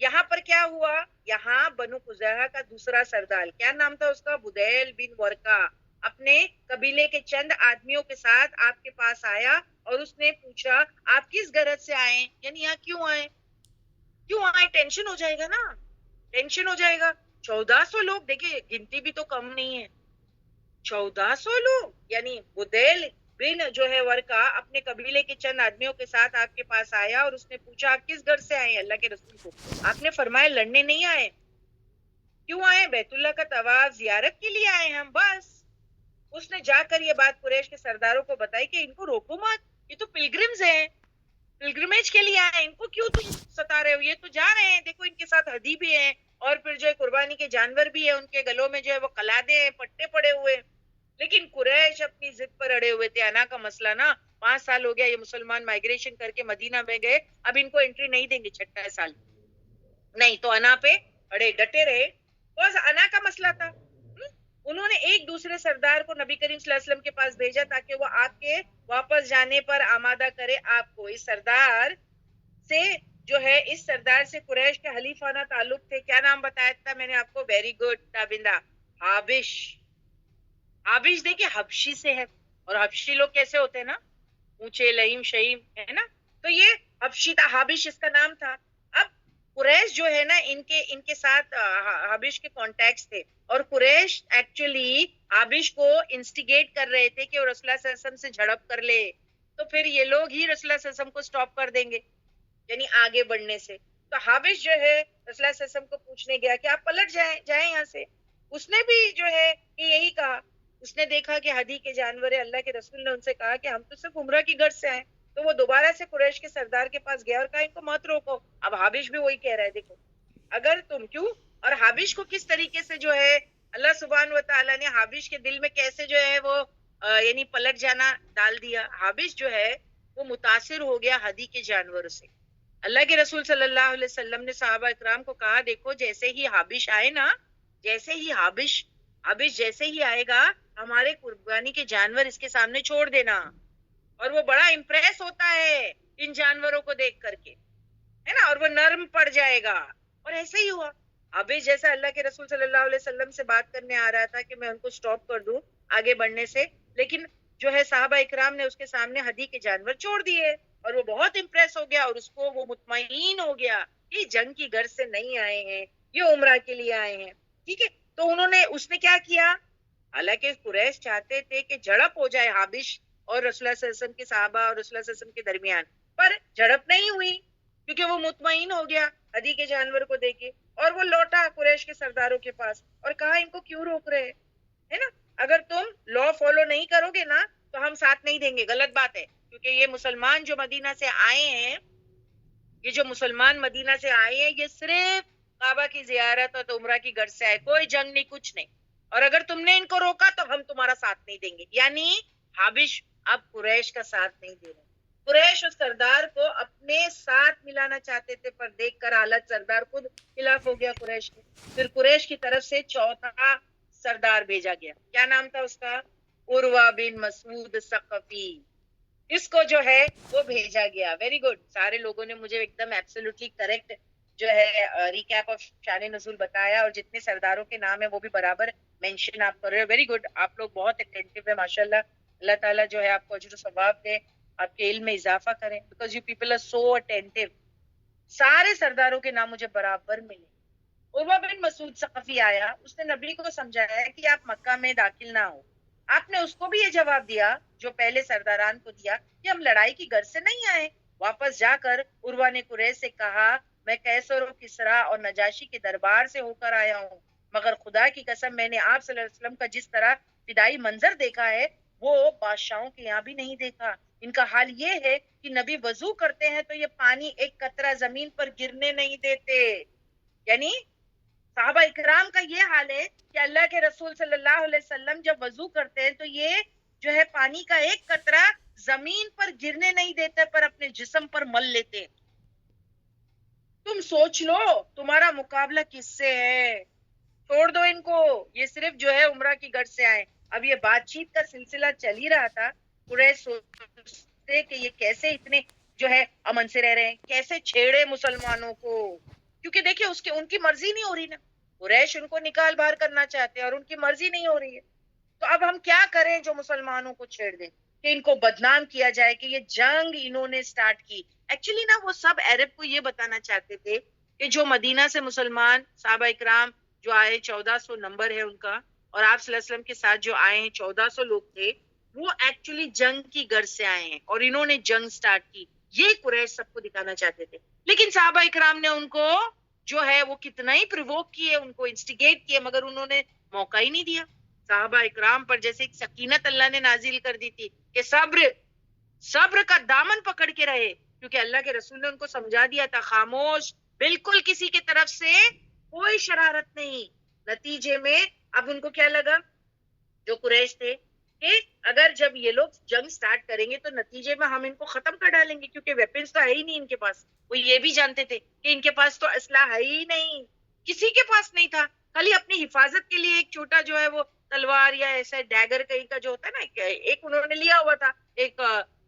یہاں پر کیا ہوا, یہاں بنو قزیہ کا دوسرا سردار, کیا نام تھا اس کا, بدیل بن ورقہ, اپنے قبیلے کے چند آدمیوں کے ساتھ آپ کے پاس آیا, اور اس نے پوچھا آپ کس غرض سے آئے, یعنی یہاں کیوں آئے, کیوں آئے, ٹینشن ہو جائے گا نا, ٹینشن ہو جائے گا. 1400 لوگ, دیکھیں گنتی بھی تو کم نہیں ہے, 1400 لوگ, یعنی بدیل بن جو ہے ورقہ اپنے قبیلے کے چند آدمیوں کے ساتھ آپ کے پاس آیا, اور اس نے پوچھا آپ کس گھر سے آئے ہیں, اللہ کے رسول کو. آپ نے فرمایا لڑنے نہیں آئے. کیوں آئے, بیت اللہ کا طواف زیارت کے لیے آئے ہم, بس. اس نے جا کر یہ بات قریش کے سرداروں کو بتائی کہ ان کو روکو مت, یہ تو پلگرمز ہیں, پلگرمیج کے لیے آئے, ان کو کیوں تم ستا رہے ہو, یہ تو جا رہے ہیں, دیکھو ان کے ساتھ ہدی بھی ہیں, اور پھر جو ہے قربانی کے جانور بھی ہے, ان کے گلوں میں جو ہے وہ قلادے ہیں, پٹے پڑے ہوئے. لیکن قریش اپنی ضد پر اڑے ہوئے تھے. انا کا مسئلہ نا, 5 سال ہو گیا یہ مسلمان مائگریشن کر کے مدینہ میں گئے, اب ان کو انٹری نہیں دیں گے 6 سال, نہیں. تو انا پہ اڑے ڈٹے رہے, بس انا کا مسئلہ تھا. انہوں نے ایک دوسرے سردار کو نبی کریم صلی اللہ علیہ وسلم کے پاس بھیجا تاکہ وہ آپ کے واپس جانے پر آمادہ کرے آپ کو. اس سردار سے جو ہے, اس سردار سے قریش کے حلیفانہ تعلق تھے. کیا نام بتایا تھا میں نے آپ کو, ویری گڈ تابندہ, حابش. حابش دیکھیں حبشی سے ہے, اور حبشی لوگ کیسے ہوتے ہیں نا, اونچے لئیم شئیم ہے نا, تو یہ حبشی تھا, حابش اس کا نام تھا. اب قریش جو ہے نا ان کے ساتھ حابش کے کانٹیکٹس تھے, اور قریش ایکچولی حابش کو انسٹیگیٹ کر رہے تھے کہ وہ رسول اللہ صلی اللہ علیہ وسلم سے جھڑپ کر لے, تو پھر یہ لوگ ہی رسول اللہ صلی اللہ علیہ وسلم کو سٹاپ کر دیں گے, یعنی آگے بڑھنے سے. تو حابش جو ہے رسول اللہ صلی اللہ علیہ وسلم کو پوچھنے گیا کہ آپ پلٹ جائیں یہاں سے. اس نے بھی جو ہے کہ یہی کہا, اس نے دیکھا کہ ہدی کے جانور ہے, اللہ کے رسول نے ان سے کہا کہ ہم تو صرف عمرہ کی غرض سے آئے. تو وہ دوبارہ سے قریش کے سردار کے پاس گیا اور کہا ان کو مت روکو. اب حابش بھی وہی کہہ رہا ہے, دیکھو اگر تم کیوں, اور حابش کو کس طریقے سے جو ہے اللہ سبحانہ و تعالیٰ نے حابش کے دل میں کیسے جو ہے وہ یعنی پلٹ جانا ڈال دیا. حابش جو ہے وہ متاثر ہو گیا ہدی کے جانوروں سے. اللہ کے رسول صلی اللہ علیہ وسلم نے صحابہ اکرام کو کہا, دیکھو جیسے ہی حابش آئے نا, جیسے ہی حابش جیسے ہی آئے گا, ہمارے قربانی کے جانور اس کے سامنے چھوڑ دینا. اور وہ بڑا امپریس ہوتا ہے ان جانوروں کو دیکھ کر کے, ہے نا, اور وہ نرم پڑ جائے گا. اور ایسے ہی ہوا. ابھی جیسا اللہ کے رسول صلی اللہ علیہ وسلم سے بات کرنے آ رہا تھا کہ میں ان کو سٹاپ کر دوں آگے بڑھنے سے, لیکن جو ہے صحابہ اکرام نے اس کے سامنے ہدی کے جانور چھوڑ دیے, اور وہ بہت امپریس ہو گیا, اور اس کو وہ مطمئن ہو گیا کہ جنگ کی غرض سے نہیں آئے ہیں, یہ عمرہ کے لیے آئے ہیں. ٹھیک ہے, تو اس نے کیا کیا, حالانکہ قریش چاہتے تھے کہ جھڑپ ہو جائے حابش اور رسول اللہ صلی اللہ علیہ وسلم کے صحابہ اور رسول اللہ صلی اللہ علیہ وسلم کے درمیان, پر جھڑپ نہیں ہوئی کیونکہ وہ مطمئن ہو گیا ہدی کے جانور کو دے کے, اور وہ لوٹا قریش کے سرداروں کے پاس اور کہا ان کو کیوں روک رہے ہے نا, اگر تم لا فالو نہیں کرو گے نا تو ہم ساتھ نہیں دیں گے. غلط بات ہے, کیونکہ یہ مسلمان جو مدینہ سے آئے ہیں, یہ جو مسلمان مدینہ سے آئے ہیں, یہ صرف کعبہ کی زیارت اور عمرہ کی غرض سے آئے, کوئی جنگ نہیں, کچھ نہیں. اور اگر تم نے ان کو روکا تو ہم تمہارا ساتھ نہیں دیں گے. یعنی حابش اب قریش کا ساتھ نہیں دے رہے. قریش اس سردار کو اپنے ساتھ ملانا چاہتے تھے, پر دیکھ کر حالت سردار خود خلاف ہو گیا قریش کے. پھر قریش کی طرف سے چوتھا سردار بھیجا گیا. کیا نام تھا اس کا؟ عروہ بن مسعود ثقفی. اس کو جو ہے وہ بھیجا گیا. ویری گڈ, سارے لوگوں نے مجھے ایک دم ایبسولوٹلی کریکٹ جو ہے ریکیپ آف شان نزول بتایا, اور جتنے سرداروں کے نام ہیں وہ بھی برابر مینشن آپ کر رہے ہو. ویری گڈ, آپ لوگ بہت اٹینٹیو ہے ماشاءاللہ. اللہ تعالیٰ جو ہے آپ کو اجر و ثواب دے, آپ کے علم میں اضافہ کریں, because you people are so attentive. سارے سرداروں کے نام مجھے برابر ملے. عروہ بن مسعود ثقفی آیا, اس نے نبی کو سمجھایا کہ آپ مکہ میں داخل نہ ہو. آپ نے اس کو بھی یہ جواب دیا جو پہلے سرداران کو دیا کہ ہم لڑائی کی غرض سے نہیں آئے. واپس جا کر عروہ نے قریش سے کہا, میں کیسر و کسرا اور نجاشی کے دربار سے ہو کر آیا ہوں, مگر خدا کی قسم میں نے آپ صلی اللہ علیہ وسلم کا جس طرح فدائی منظر دیکھا ہے وہ بادشاہوں کے یہاں بھی نہیں دیکھا. ان کا حال یہ ہے کہ نبی وضو کرتے ہیں تو یہ پانی ایک قطرہ زمین پر گرنے نہیں دیتے. یعنی صحابہ اکرام کا یہ حال ہے کہ اللہ کے رسول صلی اللہ علیہ وسلم جب وضو کرتے ہیں تو یہ جو ہے پانی کا ایک قطرہ زمین پر گرنے نہیں دیتے, پر اپنے جسم پر مل لیتے. تم سوچ لو تمہارا مقابلہ کس سے ہے. چھوڑ دو ان کو, یہ صرف جو ہے عمرہ کی غرض سے آئے. اب یہ بات چیت کا سلسلہ چل ہی رہا تھا. قریش سوچتے کہ یہ کیسے اتنے جو ہے امن سے رہ رہے ہیں, کیسے چھیڑے مسلمانوں کو, کیونکہ دیکھیں ان کی مرضی نہیں ہو رہی نا. قریش ان کو نکال باہر کرنا چاہتے ہیں اور ان کی مرضی نہیں ہو رہی ہے. تو اب ہم کیا کریں جو مسلمانوں کو چھیڑ دیں, کہ ان کو بدنام کیا جائے کہ یہ جنگ انہوں نے سٹارٹ کی. ایکچولی نا وہ سب عرب کو یہ بتانا چاہتے تھے کہ جو مدینہ سے مسلمان صحابہ اکرام جو آئے, 1400 نمبر ہے ان کا, اور آپ صلی اللہ علیہ وسلم کے ساتھ جو آئے ہیں 1400 لوگ تھے, وہ ایکچولی جنگ کی غرض سے آئے ہیں اور انہوں نے جنگ سٹارٹ کی. یہ قریش سب کو دکھانا چاہتے تھے. لیکن صحابہ اکرام نے ان کو جو ہے وہ کتنا ہی پرووک کیے, ان کو انسٹیگیٹ کیے, مگر انہوں نے موقع ہی نہیں دیا. صحابہ اکرام پر جیسے ایک سکینت اللہ نے نازل کر دی تھی کہ صبر کا دامن پکڑ کے رہے, کیونکہ اللہ کے رسول نے ان کو سمجھا دیا تھا, خاموش, بالکل کسی کی طرف سے کوئی شرارت نہیں. نتیجے میں اب ان کو کیا لگا, جو قریش تھے, کہ اگر جب یہ لوگ جنگ سٹارٹ کریں گے تو نتیجے میں ہم ان کو ختم کر ڈالیں گے, کیونکہ ویپنز تو ہے ہی نہیں ان کے پاس. وہ یہ بھی جانتے تھے کہ ان کے پاس تو اسلحہ ہے ہی نہیں, کسی کے پاس نہیں تھا. خالی اپنی حفاظت کے لیے ایک چھوٹا جو ہے وہ تلوار یا ایسا ڈیگر کہیں کا جو ہوتا ہے نا, ایک انہوں نے لیا ہوا تھا, ایک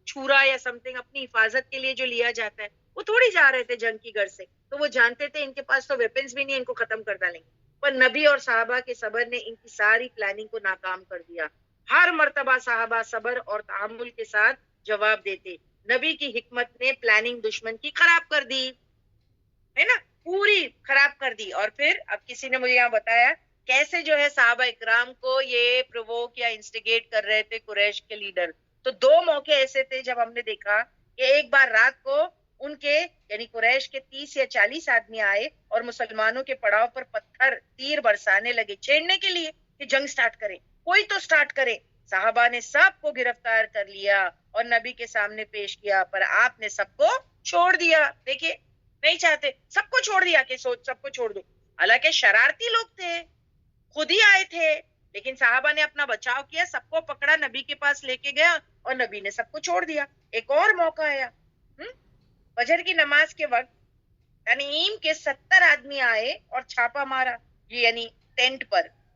چھورا یا سم تھنگ اپنی حفاظت کے لیے جو لیا جاتا ہے. وہ تھوڑی جا رہے تھے جنگ کی غرض سے, تو وہ جانتے تھے ان کے پاس تو ویپنز بھی نہیں, ان کو ختم کر ڈالیں گے. پر نبی اور صحابہ کے صبر نے ان کی ساری پلاننگ کو ناکام کر دیا. ہر مرتبہ صحابہ صبر اور تحمل کے ساتھ جواب دیتے. نبی کی حکمت نے پلاننگ دشمن کی خراب کر دی, ہے نا, پوری خراب کر دی. اور پھر اب کسی نے مجھے یہاں بتایا کیسے جو ہے صحابہ اکرام کو یہ پرووک یا انسٹیگیٹ کر رہے تھے قریش کے لیڈر. تو دو موقع ایسے تھے جب ہم نے دیکھا کہ ایک بار رات کو ان کے یعنی قریش کے 30 یا 40 آدمی آئے اور مسلمانوں کے پڑاؤ پر پتھر تیر برسانے لگے چھیڑنے کے لیے کہ جنگ سٹارٹ کریں, کوئی تو سٹارٹ کرے. صحابہ نے سب کو گرفتار کر لیا اور نبی کے سامنے پیش کیا, پر آپ نے سب کو چھوڑ دیا. دیکھیے نہیں چاہتے, سب کو چھوڑ دیا کہ سب کو چھوڑ دو. حالانکہ شرارتی لوگ تھے, خود ہی آئے تھے, لیکن صحابہ نے اپنا بچاؤ کیا, سب کو پکڑا, نبی کے پاس لے کے گیا اور نبی نے سب کو چھوڑ دیا. ایک اور موقع آیا, فجر کی نماز کے وقت تنعیم کے 70 آدمی آئے اور چھاپا مارا, یعنی ٹینٹ پر.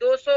200,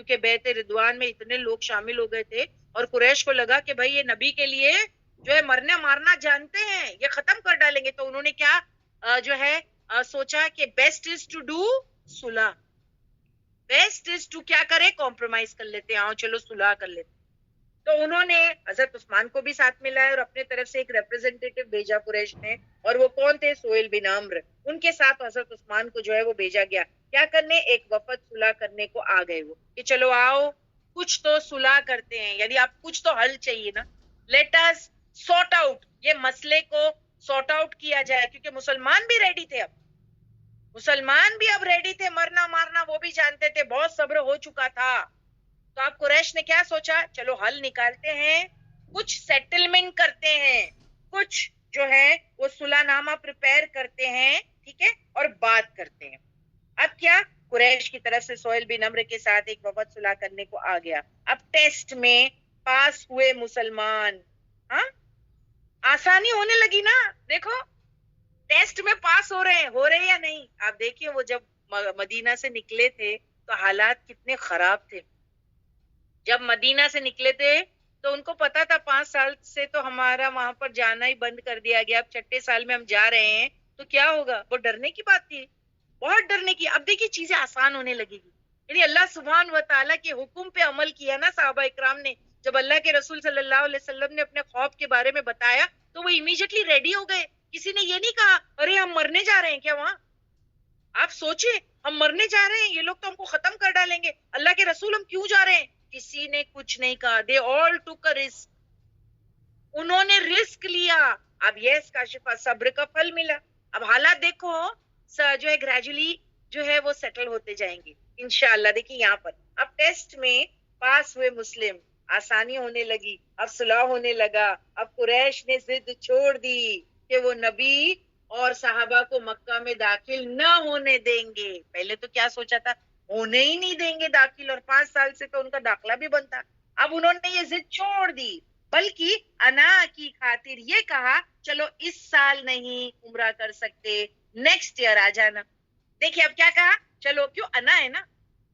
کیونکہ بیعت رضوان میں اتنے لوگ شامل ہو گئے تھے اور قریش کو لگا کہ بھائی یہ نبی کے لیے جو ہے مرنا مارنا جانتے ہیں, یہ ختم کر ڈالیں گے. تو انہوں نے کیا جو ہے سوچا کہ بیسٹ از ٹو ڈو صلح, بیسٹ از ٹو کیا کرے, کمپرومائز کر لیتے ہیں, چلو صلح کر لیتے. تو انہوں نے حضرت عثمان کو بھی ساتھ ملایا اور اپنے طرف سے ایک ریپرزینٹیٹو بھیجا قریش نے, اور وہ کون تھے؟ سہیل بن عمرو. ان کے ساتھ حضرت عثمان کو جو ہے وہ بھیجا گیا. کیا کرنے؟ ایک وفد صلح کرنے کو آ گئے وہ, کہ چلو آؤ کچھ تو صلح کرتے ہیں, یعنی آپ کچھ تو حل چاہیے نا, لیٹ اس سارٹ آؤٹ, یہ مسئلے کو سارٹ آؤٹ کیا جائے. کیونکہ مسلمان بھی ریڈی تھے, اب مسلمان بھی اب ریڈی تھے, مرنا مارنا وہ بھی جانتے تھے, بہت صبر ہو چکا تھا. تو آپ قریش نے کیا سوچا؟ چلو حل نکالتے ہیں, کچھ سیٹلمنٹ کرتے ہیں, کچھ جو ہے وہ صلح نامہ پریپئر کرتے ہیں, ٹھیک ہے, اور بات کرتے ہیں. اب کیا قریش کی طرف سے سہیل بن عمرو کے ساتھ ایک وفد صلح کرنے کو آ گیا. اب ٹیسٹ میں پاس ہوئے مسلمان, ہاں آسانی ہونے لگی نا. دیکھو ٹیسٹ میں پاس ہو رہے یا نہیں. آپ دیکھیے وہ جب مدینہ سے نکلے تھے تو حالات کتنے خراب تھے. جب مدینہ سے نکلے تھے تو ان کو پتا تھا 5 سال سے تو ہمارا وہاں پر جانا ہی بند کر دیا گیا, اب 6 سال میں ہم جا رہے ہیں تو کیا ہوگا. وہ ڈرنے کی بات تھی, بہت ڈرنے کی. اب دیکھیے چیزیں آسان ہونے لگے گی, یعنی اللہ سبحان و تعالیٰ کے حکم پہ عمل کیا نا صحابہ اکرام نے. جب اللہ کے رسول صلی اللہ علیہ وسلم نے اپنے خوف کے بارے میں بتایا تو وہ امیڈیٹلی ریڈی ہو گئے. کسی نے یہ نہیں کہا ارے ہم مرنے جا رہے ہیں کیا وہاں. آپ سوچیں, ہم مرنے جا رہے ہیں, یہ لوگ تو ہم کو ختم کر ڈالیں گے, اللہ کے رسول ہم کیوں جا رہے ہیں. کسی نے کچھ نہیں کہا. دے آل ٹوک اے رسک, انہوں نے رسک لیا. اب یس کاشفہ صبر کا پھل ملا. اب حالات دیکھو جو ہے گریجولی جو ہے وہ سیٹل ہوتے جائیں گے انشاءاللہ. دیکھیں یہاں پر اب ٹیسٹ میں پاس ہوئے مسلم, آسانی ہونے لگی, اب صلح ہونے لگا. اب قریش نے ضد چھوڑ دی کہ وہ نبی اور صحابہ کو مکہ میں داخل نہ ہونے دیں گے. پہلے تو کیا سوچا تھا, ہونے ہی نہیں دیں گے داخل, اور 5 سال سے تو ان کا داخلہ بھی بند تھا. اب انہوں نے یہ ضد چھوڑ دی, بلکہ انا کی خاطر یہ کہا چلو اس سال نہیں عمرہ کر سکتے, نیکسٹ ایئر آ جانا. دیکھیے اب کیا کہا, چلو کیوں انا ہے نا,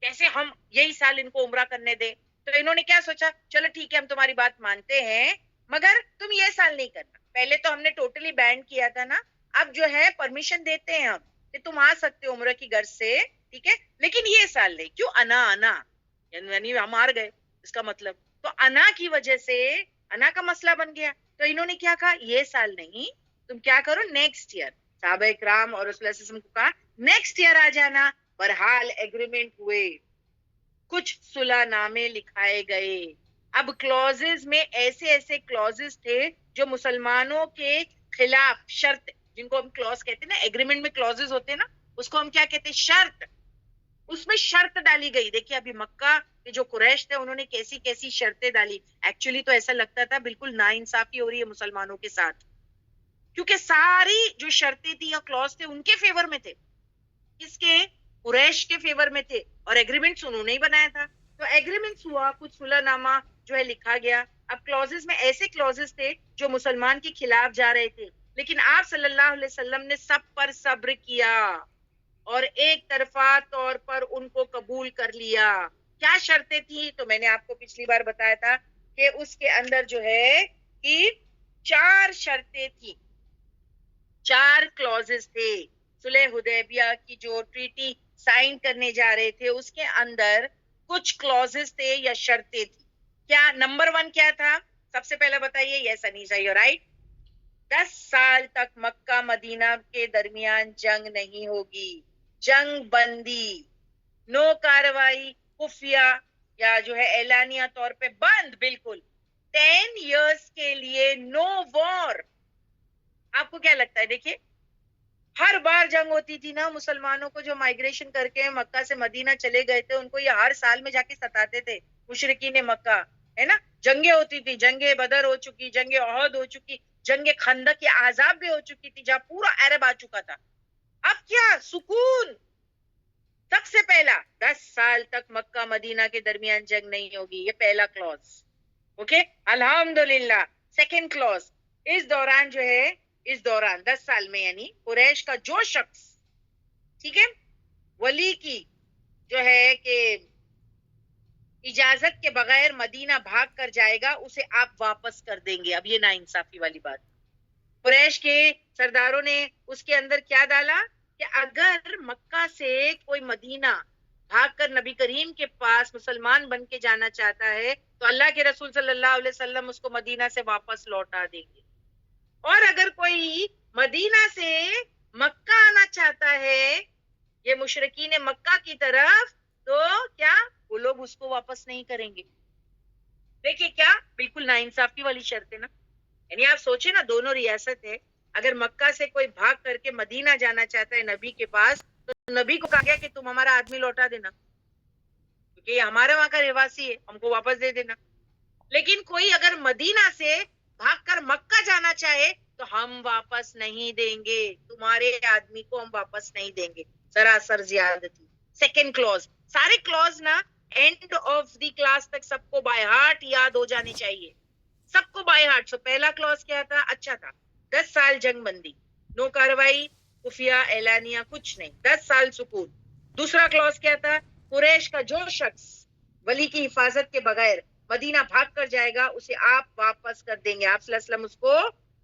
کیسے ہم یہی سال ان کو عمرہ کرنے دیں. تو انہوں نے کیا سوچا, چلو ٹھیک ہے ہم تمہاری بات مانتے ہیں, مگر تم یہ سال نہیں کرنا. پہلے تو ہم نے ٹوٹلی بین کیا تھا نا, اب جو ہے پرمیشن دیتے ہیں ہم کہ تم آ سکتے ہو عمرہ کی غرض سے, ٹھیک ہے, لیکن یہ سال نہیں. کیوں انا یعنی ہم ہار گئے اس کا مطلب. تو انا کی وجہ سے انا کا مسئلہ بن گیا. تو انہوں نے کیا کہا, یہ سال نہیں, تم کیا کرو نیکسٹ ایئر. صحابہ اکرام اور رسول اللہ صلی اللہ علیہ وسلم کو کہا نیکسٹ ایئر آ جانا. برحال ایگریمنٹ ہوئے, کچھ صلح نامے لکھائے گئے. اب کلوزز میں ایسے ایسے کلوزز تھے جو مسلمانوں کے خلاف شرط, جن کو ہم کلوز کہتے ہیں نا, ایگریمنٹ میں کلوزز ہوتے ہیں نا, اس کو ہم کیا کہتے ہیں, شرط. اس میں شرط ڈالی گئی. دیکھیے ابھی مکہ کے جو قریش تھے انہوں نے کیسی کیسی شرطیں ڈالی. ایکچولی تو ایسا لگتا تھا بالکل ناانصافی ہو رہی ہے مسلمانوں کے ساتھ, کیونکہ ساری جو شرطیں تھی یا کلوز تھے ان کے فیور میں تھے. کس کے؟ قریش کے فیور میں تھے, اور ایگریمنٹس انہوں نے ہی بنایا تھا. تو ایگریمنٹس ہوا, کچھ صلح نامہ جو ہے لکھا گیا. اب کلوزز میں ایسے کلوزز تھے جو مسلمان کے خلاف جا رہے تھے, لیکن آپ صلی اللہ علیہ وسلم نے سب پر صبر کیا اور ایک طرفہ طور پر ان کو قبول کر لیا. کیا شرطیں تھیں؟ تو میں نے آپ کو پچھلی بار بتایا تھا کہ اس کے اندر جو ہے کہ 4 شرطیں تھیں, 4 کلوزز تھے. صلح حدیبیہ کی جو ٹریٹی سائن کرنے جا رہے تھے اس کے اندر کچھ کلوزز تھے یا شرطیں تھی. کیا نمبر 1 کیا تھا؟ سب سے پہلے بتائیے. یس انیسا یو رائٹ. 10 سال تک مکہ مدینہ کے درمیان جنگ نہیں ہوگی, جنگ بندی, نو کاروائی, خفیہ یا جو ہے اعلانیہ طور پہ بند بالکل. 10 ایئرس کے لیے نو وار. آپ کو کیا لگتا ہے, دیکھیے ہر بار جنگ ہوتی تھی نا, مسلمانوں کو جو مائگریشن کر کے مکہ سے مدینہ چلے گئے تھے ان کو یہ ہر سال میں جا کے ستاتے تھے مشرکین مکہ, ہے نا. جنگیں ہوتی تھی, جنگ بدر ہو چکی, جنگ احد ہو چکی, جنگ خندق یا عذاب بھی ہو چکی تھی جہاں پورا عرب آ چکا تھا. اب کیا سکون. سب سے پہلا 10 سال تک مکہ مدینہ کے درمیان جنگ نہیں ہوگی, یہ پہلا کلوز. اوکے الحمدللہ. سیکنڈ کلوز, اس دوران جو ہے, اس دوران 10 سال میں یعنی قریش کا جو شخص, ٹھیک ہے, ولی کی جو ہے کہ اجازت کے بغیر مدینہ بھاگ کر جائے گا اسے آپ واپس کر دیں گے. اب یہ ناانصافی والی بات. قریش کے سرداروں نے اس کے اندر کیا ڈالا کہ اگر مکہ سے کوئی مدینہ بھاگ کر نبی کریم کے پاس مسلمان بن کے جانا چاہتا ہے تو اللہ کے رسول صلی اللہ علیہ وسلم اس کو مدینہ سے واپس لوٹا دیں گے. اور اگر کوئی مدینہ سے مکہ آنا چاہتا ہے یہ مشرکین مکہ کی طرف تو کیا وہ لوگ اس کو واپس نہیں کریں گے. دیکھیں کیا بالکل ناانصافی والی شرط ہے نا. یعنی آپ سوچیں نا دونوں ریاست ہے, اگر مکہ سے کوئی بھاگ کر کے مدینہ جانا چاہتا ہے نبی کے پاس تو نبی کو کہا گیا کہ تم ہمارا آدمی لوٹا دینا کیونکہ یہ ہمارے وہاں کا رہواسی ہے, ہم کو واپس دے دینا. لیکن کوئی اگر مدینہ سے بھاگ کر مکہ جانا چاہے تو ہم واپس نہیں دیں گے, تمہارے آدمی کو ہم واپس نہیں دیں گے. سراسر زیادتی. سیکنڈ کلوز, سارے کلوز نا اینڈ آف دی کلاس تک سب کو بائی ہارٹ یاد ہو جانی چاہیے, سب کو بائی ہارٹ. سو پہلا کلوز کیا تھا؟ اچھا تھا, 10 سال جنگ بندی, نو کاروائی, خفیہ, اعلانیہ, کچھ نہیں, 10 سال سکون. دوسرا کلوز کیا تھا؟ قریش کا جو شخص ولی کی حفاظت کے بغیر مدینہ بھاگ کر جائے گا اسے آپ واپس کر دیں گے, آپ صلی اللہ علیہ وسلم اس کو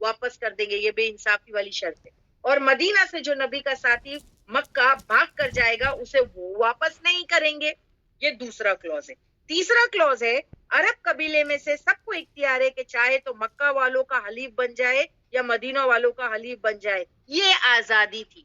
واپس کر دیں گے. یہ بے انصافی والی شرط ہے. اور مدینہ سے جو نبی کا ساتھی مکہ بھاگ کر جائے گا اسے وہ واپس نہیں کریں گے. یہ دوسرا کلوز ہے. تیسرا کلوز ہے عرب قبیلے میں سے سب کو اختیار ہے کہ چاہے تو مکہ والوں کا حلیف بن جائے یا مدینہ والوں کا حلیف بن جائے. یہ آزادی تھی.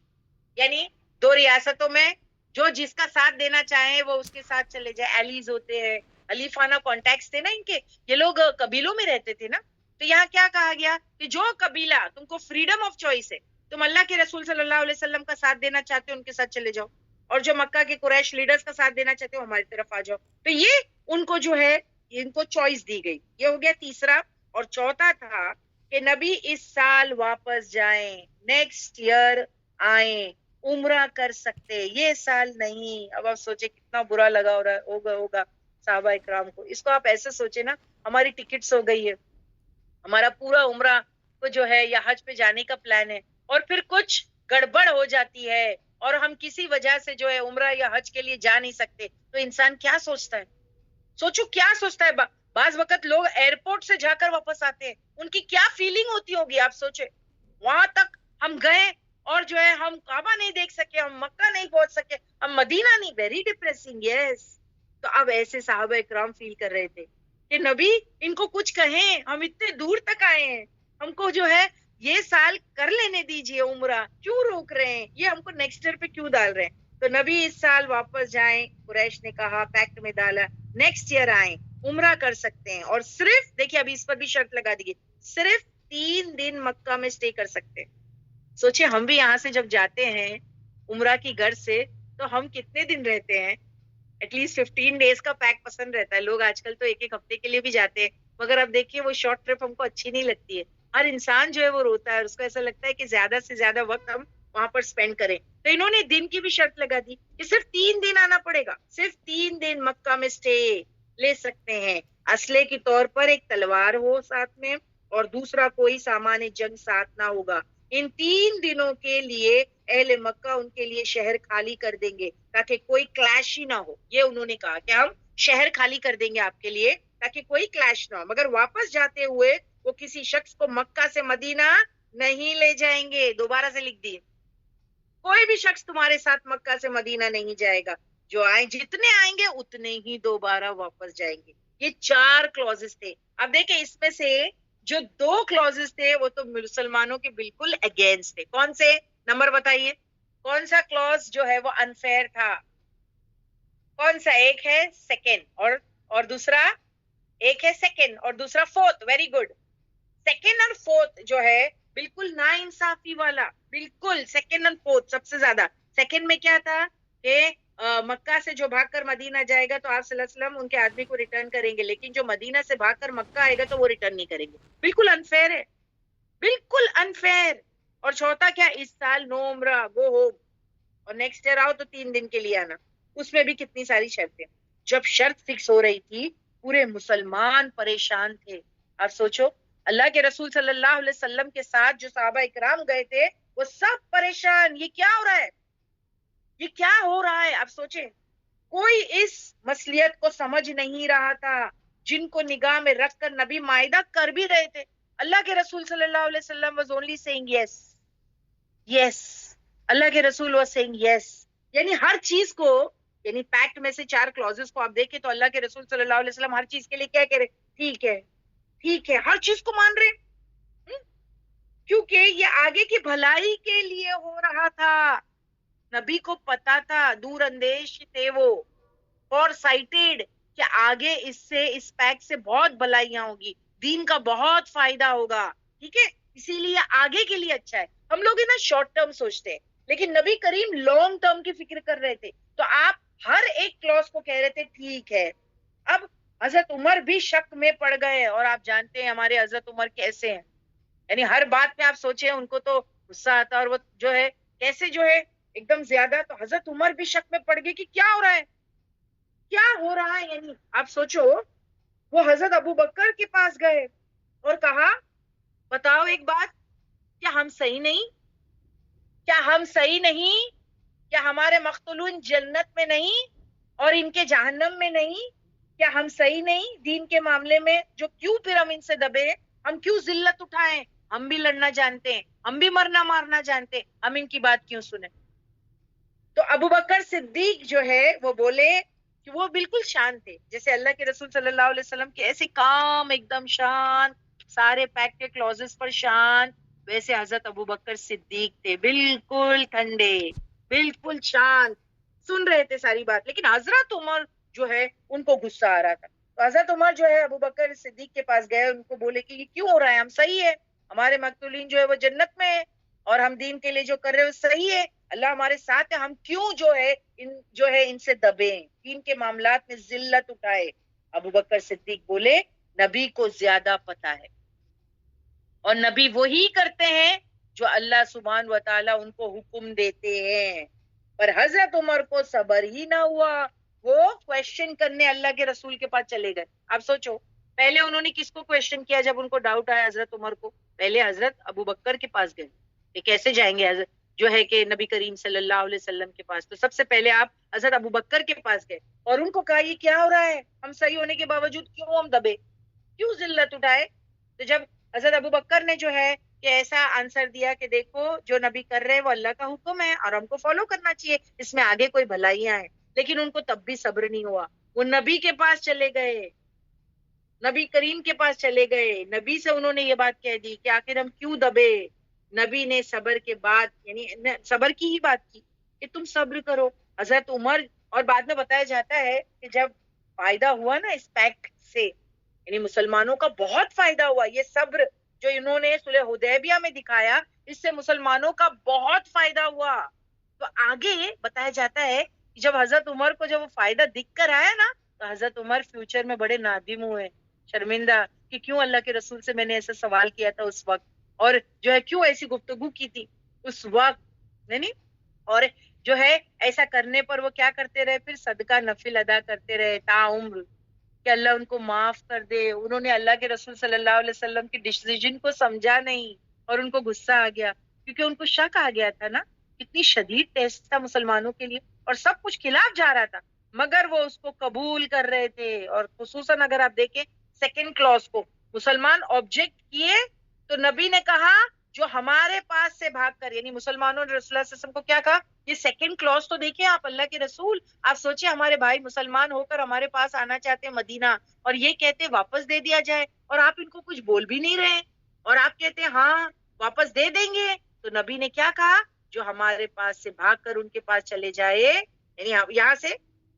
یعنی دو ریاستوں میں جو جس کا ساتھ دینا چاہے وہ اس کے ساتھ چلے جائے. ایلیز ہوتے ہیں, حلیفانہ کانٹیکٹس تھے نا ان کے, یہ لوگ قبیلوں میں رہتے تھے نا. تو یہاں کیا کہا گیا کہ جو قبیلہ تم کو فریڈم آف چوائس ہے, تم اللہ کے رسول صلی اللہ علیہ وسلم کا ساتھ دینا چاہتے ہو ان کے ساتھ چلے جاؤ, اور جو مکہ کے قریش لیڈرز کا ساتھ دینا چاہتے ہو ہماری طرف آ جاؤ. تو یہ ان کو جو ہے ان کو چوائس دی گئی. یہ ہو گیا تیسرا. اور چوتھا تھا کہ نبی اس سال واپس جائیں, نیکسٹ ایئر آئیں, عمرہ کر سکتے, یہ سال نہیں. اب آپ سوچے کتنا برا لگا ہوگا صحابہ اکرام کو. اس کو آپ ایسے سوچے نا, ہماری ٹکٹس ہو گئی ہے, ہمارا پورا عمرہ کو جو ہے یا حج پہ جانے کا پلان ہے, اور پھر کچھ گڑبڑ ہو جاتی ہے اور ہم کسی وجہ سے جو ہے عمرہ یا حج کے لیے جا نہیں سکتے, تو انسان کیا سوچتا ہے؟ سوچو کیا سوچتا ہے. بعض وقت لوگ ایئرپورٹ سے جا کر واپس آتے ہیں, ان کی کیا فیلنگ ہوتی ہوگی آپ سوچے. وہاں تک ہم گئے اور جو ہے ہم کعبہ نہیں دیکھ سکے, ہم مکہ نہیں پہنچ سکے, ہم مدینہ نہیں. Very depressing. یس. تو اب ایسے صحابہ اکرام فیل کر رہے تھے کہ نبی ان کو کچھ کہیں, ہم اتنے دور تک آئے ہیں, ہم کو جو ہے یہ سال کر لینے دیجئے عمرہ, کیوں روک رہے ہیں, یہ ہم کو نیکسٹ ایئر پہ کیوں ڈال رہے ہیں. تو نبی اس سال واپس جائیں, قریش نے کہا, پیکٹ میں ڈالا, نیکسٹ ایئر آئیں, عمرہ کر سکتے ہیں. اور صرف دیکھیے ابھی اس پر بھی شرط لگا دی گئی, صرف 3 دن مکہ میں اسٹے کر سکتے ہیں. سوچے ہم بھی یہاں سے جب جاتے ہیں عمرہ کی گھر سے تو ہم کتنے دن رہتے ہیں؟ ایٹ لیسٹ 15 ڈیز کا پیک پسند رہتا ہے. لوگ آج کل تو ایک ہفتے کے لیے بھی جاتے ہیں, مگر اب دیکھیے وہ شارٹ ٹرپ ہم کو اچھی نہیں لگتی ہے. ہر انسان جو ہے وہ روتا ہے, اس کو ایسا لگتا ہے کہ زیادہ سے زیادہ وقت ہم وہاں پر سپینڈ کریں. تو انہوں نے دن کی بھی شرط لگا دی کہ صرف 3 دن آنا پڑے گا, صرف 3 دن مکہ میں اسٹے لے سکتے ہیں. اسلحے کے طور پر ایک تلوار ہو ساتھ میں, اور دوسرا کوئی سامان جنگ ساتھ نہ ہوگا. ان 3 دنوں کے لیے اہل مکہ ان کے لیے شہر خالی کر دیں گے تاکہ کوئی کلیش ہی نہ ہو. یہ انہوں نے کہا کہ ہم شہر خالی کر دیں گے آپ کے لیے تاکہ کوئی کلیش نہ ہو, مگر واپس جاتے ہوئے وہ کسی شخص کو مکہ سے مدینہ نہیں لے جائیں گے. دوبارہ سے لکھ دیے, کوئی بھی شخص تمہارے ساتھ مکہ سے مدینہ نہیں جائے گا. جو آئیں, جتنے آئیں گے اتنے ہی دوبارہ واپس جائیں گے. یہ 4 کلوزز تھے. اب دیکھیں اس میں سے جو 2 کلوزز تھے وہ تو مسلمانوں کے بالکل اگینسٹ تھے. کون سے؟ نمبر بتائیے, کون سا کلوز جو ہے وہ انفیئر تھا؟ کون سا؟ ایک ہے سیکنڈ, اور دوسرا, ایک ہے سیکنڈ اور دوسرا فورتھ. Very good. سیکنڈ اور فورتھ جو ہے بالکل نا انصافی والا, بالکل سیکنڈ اور فورتھ سب سے زیادہ. سیکنڈ میں کیا تھا کہ مکہ سے جو بھاگ کر مدینہ جائے گا تو آپ صلی اللہ علیہ وسلم ان کے آدمی کو ریٹرن کریں گے, لیکن جو مدینہ سے بھاگ کر مکہ آئے گا تو وہ ریٹرن نہیں کریں گے. بالکل انفیئر ہے, بالکل انفیئر. اور چوتھا کیا؟ اس سال نو عمرہ, گو ہوم, اور نیکسٹ ایئر آؤ تو 3 دن کے لیے آنا. اس میں بھی کتنی ساری شرطیں. جب شرط فکس ہو رہی تھی پورے مسلمان پریشان تھے. آپ سوچو اللہ کے رسول صلی اللہ علیہ وسلم کے ساتھ جو صحابہ اکرام گئے تھے وہ سب پریشان, یہ کیا ہو رہا ہے, یہ کیا ہو رہا ہے. آپ سوچیں کوئی اس مصلیت کو سمجھ نہیں رہا تھا جن کو نگاہ میں رکھ کر نبی معاہدہ کر بھی رہے تھے. اللہ کے رسول صلی اللہ علیہ وسلم was only saying yes. Yes. اللہ کے رسول was saying yes. یعنی ہر چیز کو، یعنی پیکٹ میں سے 4 کلوزز کو آپ دیکھیں تو اللہ کے رسول صلی اللہ علیہ وسلم ہر چیز کے لیے کیا کہہ رہے؟ ٹھیک ہے، ٹھیک ہے، ہر چیز کو مان رہے. کیونکہ یہ آگے کی بھلائی کے لیے ہو رہا تھا. نبی کو پتا تھا، دور اندیش تھے وہ، فور سائٹڈ، کہ آگے اس سے، اس پیک سے بہت بھلائیاں ہوگی، دین کا بہت فائدہ ہوگا. ٹھیک ہے، اسی لیے آگے کے لیے اچھا ہے. ہم لوگ نا شارٹ ٹرم سوچتے ہیں، لیکن نبی کریم لانگ ٹرم کی فکر کر رہے تھے. تو آپ ہر ایک کلوز کو کہہ رہے تھے ٹھیک ہے. اب حضرت عمر بھی شک میں پڑ گئے، اور آپ جانتے ہیں ہمارے حضرت عمر کیسے ہیں. یعنی ہر بات میں آپ سوچیں ان کو تو غصہ آتا، اور وہ جو ہے کیسے جو ہے ایک دم زیادہ. تو حضرت عمر بھی شک میں پڑ گئے کہ کیا ہو رہا ہے، کیا ہو رہا ہے. یعنی آپ سوچو، وہ حضرت ابو بکر کے پاس گئے اور کہا بتاؤ ایک بات، کیا ہم صحیح نہیں؟ کیا ہم صحیح نہیں؟ کیا ہمارے مقتولون جنت میں نہیں اور ان کے جہنم میں نہیں؟ کیا ہم صحیح نہیں دین کے معاملے میں؟ جو کیوں پھر ہم ان سے دبے، ہم کیوں ذلت اٹھائیں؟ ہم بھی لڑنا جانتے ہیں، ہم بھی مرنا مارنا جانتے ہیں، ہم ان کی بات کیوں سنیں؟ تو ابو بکر صدیق جو ہے وہ بولے کہ وہ بالکل شان تھے، جیسے اللہ کے رسول صلی اللہ علیہ وسلم کے ایسے کام ایک دم شان، سارے پیک کے کلوزز پر شان، ویسے حضرت ابو بکر صدیق تھے بالکل ٹھنڈے، بالکل شان، سن رہے تھے ساری بات. لیکن حضرت عمر جو ہے ان کو غصہ آ رہا تھا. تو حضرت عمر جو ہے ابو بکر صدیق کے پاس گئے، ان کو بولے کہ یہ کیوں ہو رہا ہے؟ ہم صحیح ہے، ہمارے مقتولین جو ہے وہ جنت میں ہے، اور ہم دین کے لیے جو کر رہے ہیں وہ صحیح ہے، اللہ ہمارے ساتھ ہے، ہم کیوں جو ہے ان سے دبیں، دین کے معاملات میں ذلت اٹھائے؟ ابو بکر صدیق بولے نبی کو زیادہ پتا ہے، اور نبی وہی کرتے ہیں جو اللہ سبحانہ و تعالیٰ ان کو حکم دیتے ہیں. پر حضرت عمر کو صبر ہی نہ ہوا، وہ کویشچن کرنے اللہ کے رسول کے پاس چلے گئے. آپ سوچو، پہلے انہوں نے کس کو کویشچن کیا جب ان کو ڈاؤٹ آیا حضرت عمر کو؟ پہلے حضرت ابو بکر کے پاس گئے کہ کیسے جائیں گے حضرت جو ہے کہ نبی کریم صلی اللہ علیہ وسلم کے پاس. تو سب سے پہلے آپ حضرت ابو بکر کے پاس گئے اور ان کو کہا یہ کیا ہو رہا ہے، ہم صحیح ہونے کے باوجود کیوں ہم دبے، کیوں ذلت اٹھائے؟ تو جب حضرت ابو بکر نے جو ہے کہ ایسا آنسر دیا کہ دیکھو جو نبی کر رہے ہیں وہ اللہ کا حکم ہے اور ہم کو فالو کرنا چاہیے، اس میں آگے کوئی بھلائیاں ہیں. لیکن ان کو تب بھی صبر نہیں ہوا، وہ نبی کے پاس چلے گئے، نبی کریم کے پاس چلے گئے، نبی سے انہوں نے یہ بات کہہ دی کہ آخر ہم کیوں دبے. نبی نے صبر کے بعد، یعنی صبر کی ہی بات کی کہ تم صبر کرو. حضرت عمر، اور بعد میں بتایا جاتا ہے کہ جب فائدہ ہوا نا اس پیکٹ سے، یعنی مسلمانوں کا بہت فائدہ ہوا، یہ صبر جو انہوں نے صلح حدیبیہ میں دکھایا، اس سے مسلمانوں کا بہت فائدہ ہوا. تو آگے بتایا جاتا ہے کہ جب حضرت عمر کو جب وہ فائدہ دکھ کر آیا نا، تو حضرت عمر فیوچر میں بڑے نادم ہوئے، شرمندہ، کہ کیوں اللہ کے رسول سے میں نے ایسا سوال کیا تھا اس وقت، اور جو ہے کیوں ایسی گفتگو کی تھی اس وقت، نہیں. اور جو ہے ایسا کرنے پر وہ کیا کرتے رہے، پھر صدقہ نفل ادا کرتے رہے تا عمر کہ اللہ ان کو معاف کر دے. انہوں نے اللہ کے رسول صلی اللہ علیہ وسلم کی ڈیسیجن کو سمجھا نہیں، اور ان کو غصہ آ گیا کیونکہ ان کو شک آ گیا تھا نا، کتنی شدید ٹیسٹ تھا مسلمانوں کے لیے، اور سب کچھ خلاف جا رہا تھا مگر وہ اس کو قبول کر رہے تھے. اور خصوصاً اگر آپ دیکھیں سیکنڈ کلوز کو، مسلمان آبجیکٹ کیے تو نبی نے کہا جو ہمارے پاس سے بھاگ کر، یعنی مسلمانوں نے رسول اللہ صلی اللہ علیہ وسلم کو کیا کہا؟ یہ سیکنڈ کلوز تو دیکھیں آپ، اللہ کے رسول آپ سوچیں ہمارے بھائی مسلمان ہو کر ہمارے پاس آنا چاہتے ہیں مدینہ، اور یہ کہتے واپس دے دیا جائے، اور آپ ان کو کچھ بول بھی نہیں رہے، اور آپ کہتے ہاں واپس دے دیں گے. تو نبی نے کیا کہا؟ جو ہمارے پاس سے بھاگ کر ان کے پاس چلے جائے، یعنی یہاں سے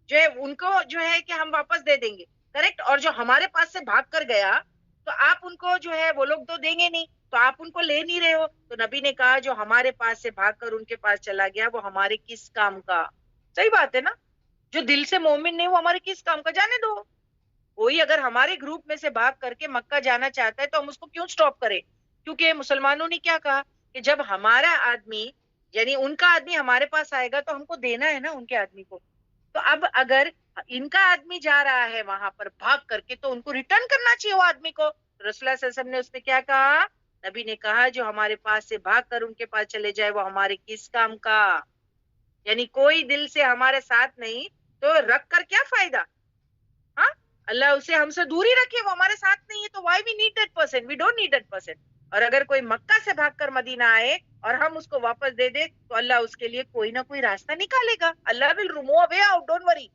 جو ہے ان کو جو ہے کہ ہم واپس دے دیں گے، کریکٹ. اور جو ہمارے پاس سے بھاگ کر گیا تو آپ ان کو جو ہے وہ لوگ تو دیں گے نہیں، تو آپ ان کو لے نہیں رہے ہو. تو نبی نے کہا جو ہمارے پاس سے بھاگ کر ان کے پاس چلا گیا وہ ہمارے کس کام کا؟ صحیح بات ہے نا، جو دل سے مومن نہیں وہ ہمارے کس کام کا؟ جانے دو. کوئی اگر ہمارے گروپ میں سے بھاگ کر کے مکہ جانا چاہتا ہے تو ہم اس کو کیوں سٹاپ کریں؟ کیونکہ مسلمانوں نے کیا کہا کہ جب ہمارا آدمی، یعنی ان کا آدمی ہمارے پاس آئے گا تو ہم کو دینا ہے نا ان کے آدمی کو. تو اب اگر ان کا آدمی جا رہا ہے وہاں پر بھاگ کر کے تو ان کو ریٹرن کرنا چاہیے وہ آدمی کو. رسول اللہ صلی اللہ علیہ وسلم نے اس پہ کیا کہا؟ نبی نے کہا جو ہمارے پاس سے بھاگ کر ان کے پاس چلے جائے وہ ہمارے کس کام کا؟ یعنی کوئی دل سے ہمارے ساتھ نہیں تو رکھ کر کیا فائدہ؟ ہاں اللہ اسے ہم سے دور ہی رکھے, وہ ہمارے ساتھ نہیں ہے, تو why we need that person, we don't need that person. اور اگر کوئی مکہ سے بھاگ کر مدینہ آئے اور ہم اس کو واپس دے دے تو اللہ اس کے لیے کوئی نہ کوئی راستہ نکالے گا. Allah will remove a way out, don't worry.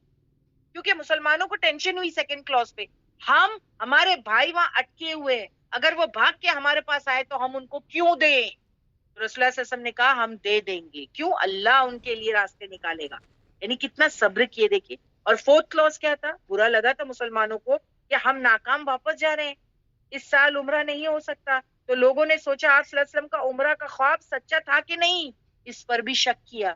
کیونکہ مسلمانوں کو ٹینشن ہوئی سیکنڈ کلاس پہ, ہمارے بھائی وہاں اٹکے ہوئے ہیں, اگر وہ بھاگ کے ہمارے پاس آئے تو ہم ان کو کیوں دیں؟ رسول اللہ صلی اللہ علیہ وسلم نے کہا ہم دے دیں گے. کیوں؟ اللہ ان کے لیے راستے نکالے گا. یعنی کتنا صبر کیے, دیکھیے. اور فورتھ کلاس کیا تھا؟ برا لگا تھا مسلمانوں کو کہ ہم ناکام واپس جا رہے ہیں, اس سال عمرہ نہیں ہو سکتا. تو لوگوں نے سوچا آپ صلی اللہ علیہ وسلم کا عمرہ کا خواب سچا تھا کہ نہیں, اس پر بھی شک کیا.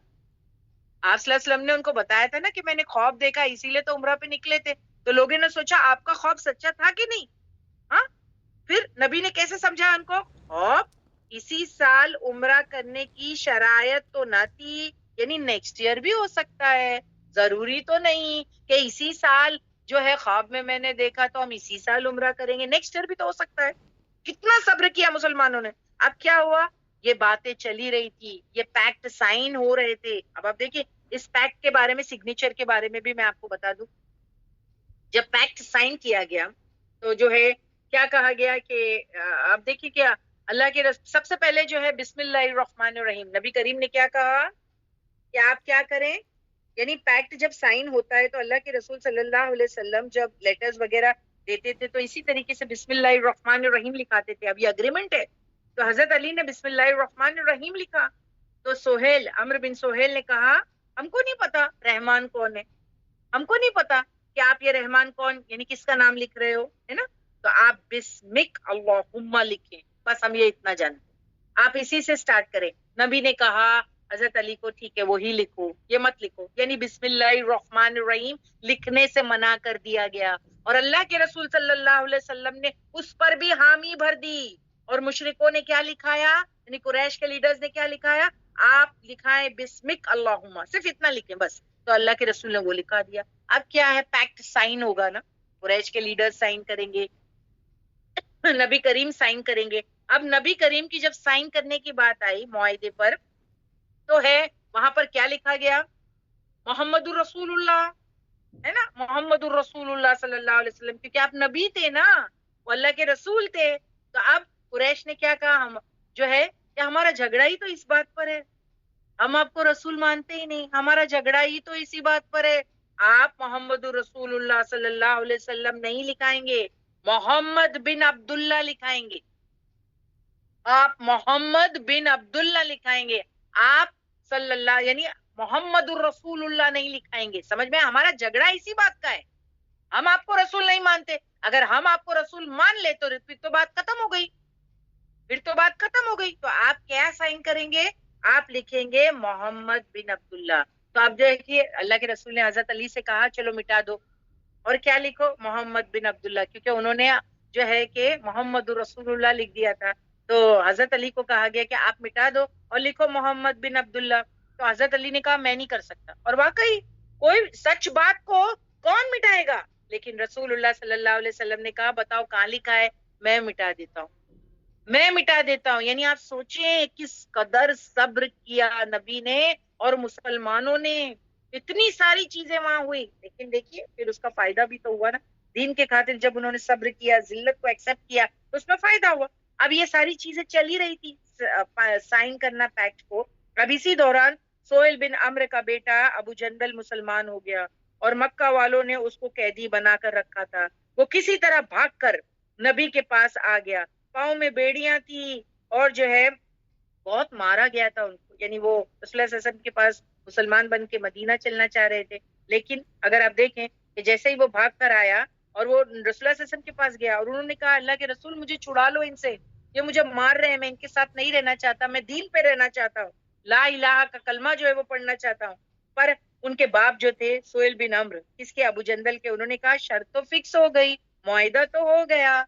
آپ صلی اللہ علیہ وسلم نے ان کو بتایا تھا نا کہ میں نے خواب دیکھا, اسی لیے تو عمرہ پہ نکلے تھے. تو لوگوں نے سوچا آپ کا خواب سچا تھا کہ نہیں. ہاں, پھر نبی نے کیسے سمجھا ان کو؟ خواب اسی سال عمرہ کرنے کی شرائط تو نہ تھی, یعنی نیکسٹ ایئر بھی ہو سکتا ہے, ضروری تو نہیں کہ اسی سال جو ہے خواب میں نے دیکھا تو ہم اسی سال عمرہ کریں گے, نیکسٹ ایئر بھی تو ہو سکتا ہے. کتنا صبر کیا مسلمانوں نے. اب کیا ہوا؟ یہ باتیں چلی رہی تھی, یہ پیکٹ سائن ہو رہے تھے. اب آپ دیکھیے اس پیکٹ کے بارے میں, سگنیچر کے بارے میں بھی میں آپ کو بتا دوں. جب پیکٹ سائن کیا گیا تو جو ہے کیا کہا گیا کہ آپ دیکھیے کیا اللہ کے سب سے پہلے جو ہے بسم اللہ الرحمن الرحیم, نبی کریم نے کیا کہا کہ آپ کیا کریں. یعنی پیکٹ جب سائن ہوتا ہے تو اللہ کے رسول صلی اللہ علیہ وسلم جب لیٹرز وغیرہ دیتے تھے تو اسی طریقے سے بسم اللہ الرحمن الرحیم لکھاتے تھے. اب یہ اگریمنٹ ہے تو حضرت علی نے بسم اللہ الرحمن الرحیم لکھا. تو سہیل, عمرو بن سہیل نے کہا ہم کو نہیں پتا رحمان کون ہے, ہم کو نہیں پتا کہ آپ یہ رحمان کون, یعنی کس کا نام لکھ رہے ہو, ہے نا. تو آپ بسمک اللہم لکھیں, بس ہم یہ اتنا جانتے, آپ اسی سے سٹارٹ کریں. نبی نے کہا حضرت علی کو ٹھیک ہے وہی لکھو, یہ مت لکھو. یعنی بسم اللہ الرحمن الرحیم لکھنے سے منع کر دیا گیا. اور اللہ کے رسول صلی اللہ علیہ وسلم نے اس پر بھی حامی بھر دی. اور مشرکوں نے کیا لکھایا, یعنی قریش کے لیڈرز نے کیا لکھایا, آپ لکھائیں بسمک اللہم, صرف اتنا لکھیں بس. تو اللہ کے رسول نے وہ لکھا دیا. اب کیا ہے, پیکٹ سائن ہوگا نا, قریش کے لیڈر سائن کریں گے, نبی کریم سائن کریں گے. اب نبی کریم کی جب سائن کرنے کی بات آئی معاہدے پر تو ہے وہاں پر کیا لکھا گیا, محمد الرسول اللہ, ہے نا, محمد الرسول اللہ صلی اللہ علیہ وسلم, کیونکہ آپ نبی تھے نا, وہ اللہ کے رسول تھے. تو اب قریش نے کیا کہا, ہم جو ہے کہ ہمارا جھگڑا ہی تو اس بات پر ہے, ہم آپ کو رسول مانتے ہی نہیں, ہمارا جھگڑا ہی تو اسی بات پر ہے. آپ محمد الرسول اللہ صلی اللہ علیہ وسلم نہیں لکھائیں گے, محمد بن عبداللہ لکھائیں گے. آپ محمد بن عبداللہ لکھائیں گے, آپ صلی اللہ یعنی محمد الرسول اللہ نہیں لکھائیں گے. سمجھ میں, ہمارا جھگڑا اسی بات کا ہے, ہم آپ کو رسول نہیں مانتے. اگر ہم آپ کو رسول مان لے تو پھر تو بات ختم ہو گئی, پھر تو بات ختم ہو گئی. تو آپ کیا سائن کریں گے, آپ لکھیں گے محمد بن عبداللہ. تو آپ دیکھیے اللہ کے رسول نے حضرت علی سے کہا چلو مٹا دو, اور کیا لکھو, محمد بن عبداللہ, کیونکہ انہوں نے جو ہے کہ محمد رسول اللہ لکھ دیا تھا. تو حضرت علی کو کہا گیا کہ آپ مٹا دو اور لکھو محمد بن عبداللہ. تو حضرت علی نے کہا میں نہیں کر سکتا, اور واقعی کوئی سچ بات کو کون مٹائے گا, لیکن رسول اللہ صلی اللہ علیہ وسلم نے کہا بتاؤ کہاں لکھا ہے, میں مٹا دیتا ہوں, میں مٹا دیتا ہوں. یعنی آپ سوچیں کس قدر صبر کیا نبی نے اور مسلمانوں نے, اتنی ساری چیزیں وہاں ہوئی, لیکن دیکھیے پھر اس کا فائدہ بھی تو ہوا نا. دین کے خاطر جب انہوں نے صبر کیا, ذلت کو ایکسپٹ کیا, تو اس میں فائدہ ہوا. اب یہ ساری چیزیں چلی رہی تھی, سائن کرنا پیکٹ کو. اب اسی دوران سہیل بن عمرو کا بیٹا ابو جندل مسلمان ہو گیا, اور مکہ والوں نے اس کو قیدی بنا کر رکھا تھا. وہ کسی طرح بھاگ کر نبی کے پاس آ گیا, پاؤں میں بیڑیاں تھی, اور جو ہے بہت مارا گیا تھا ان کو. یعنی وہ رسول اللہ صلی اللہ علیہ وسلم کے پاس مسلمان بن کے مدینہ چلنا چاہ رہے تھے, لیکن اگر آپ دیکھیں کہ جیسے ہی وہ بھاگ کر آیا اور وہ رسول اللہ صلی اللہ علیہ وسلم کے پاس گیا, اور انہوں نے کہا اللہ کے رسول مجھے چھڑا لو ان سے, یہ مجھے مار رہے ہیں, میں ان کے ساتھ نہیں رہنا چاہتا, میں دین پہ رہنا چاہتا ہوں, لا الہ کا کلمہ جو ہے وہ پڑھنا چاہتا ہوں. پر ان کے باپ جو تھے سہیل بن عمرو, کس کے, ابو جندل کے, انہوں نے کہا شرط تو فکس ہو گئی, معاہدہ تو ہو گیا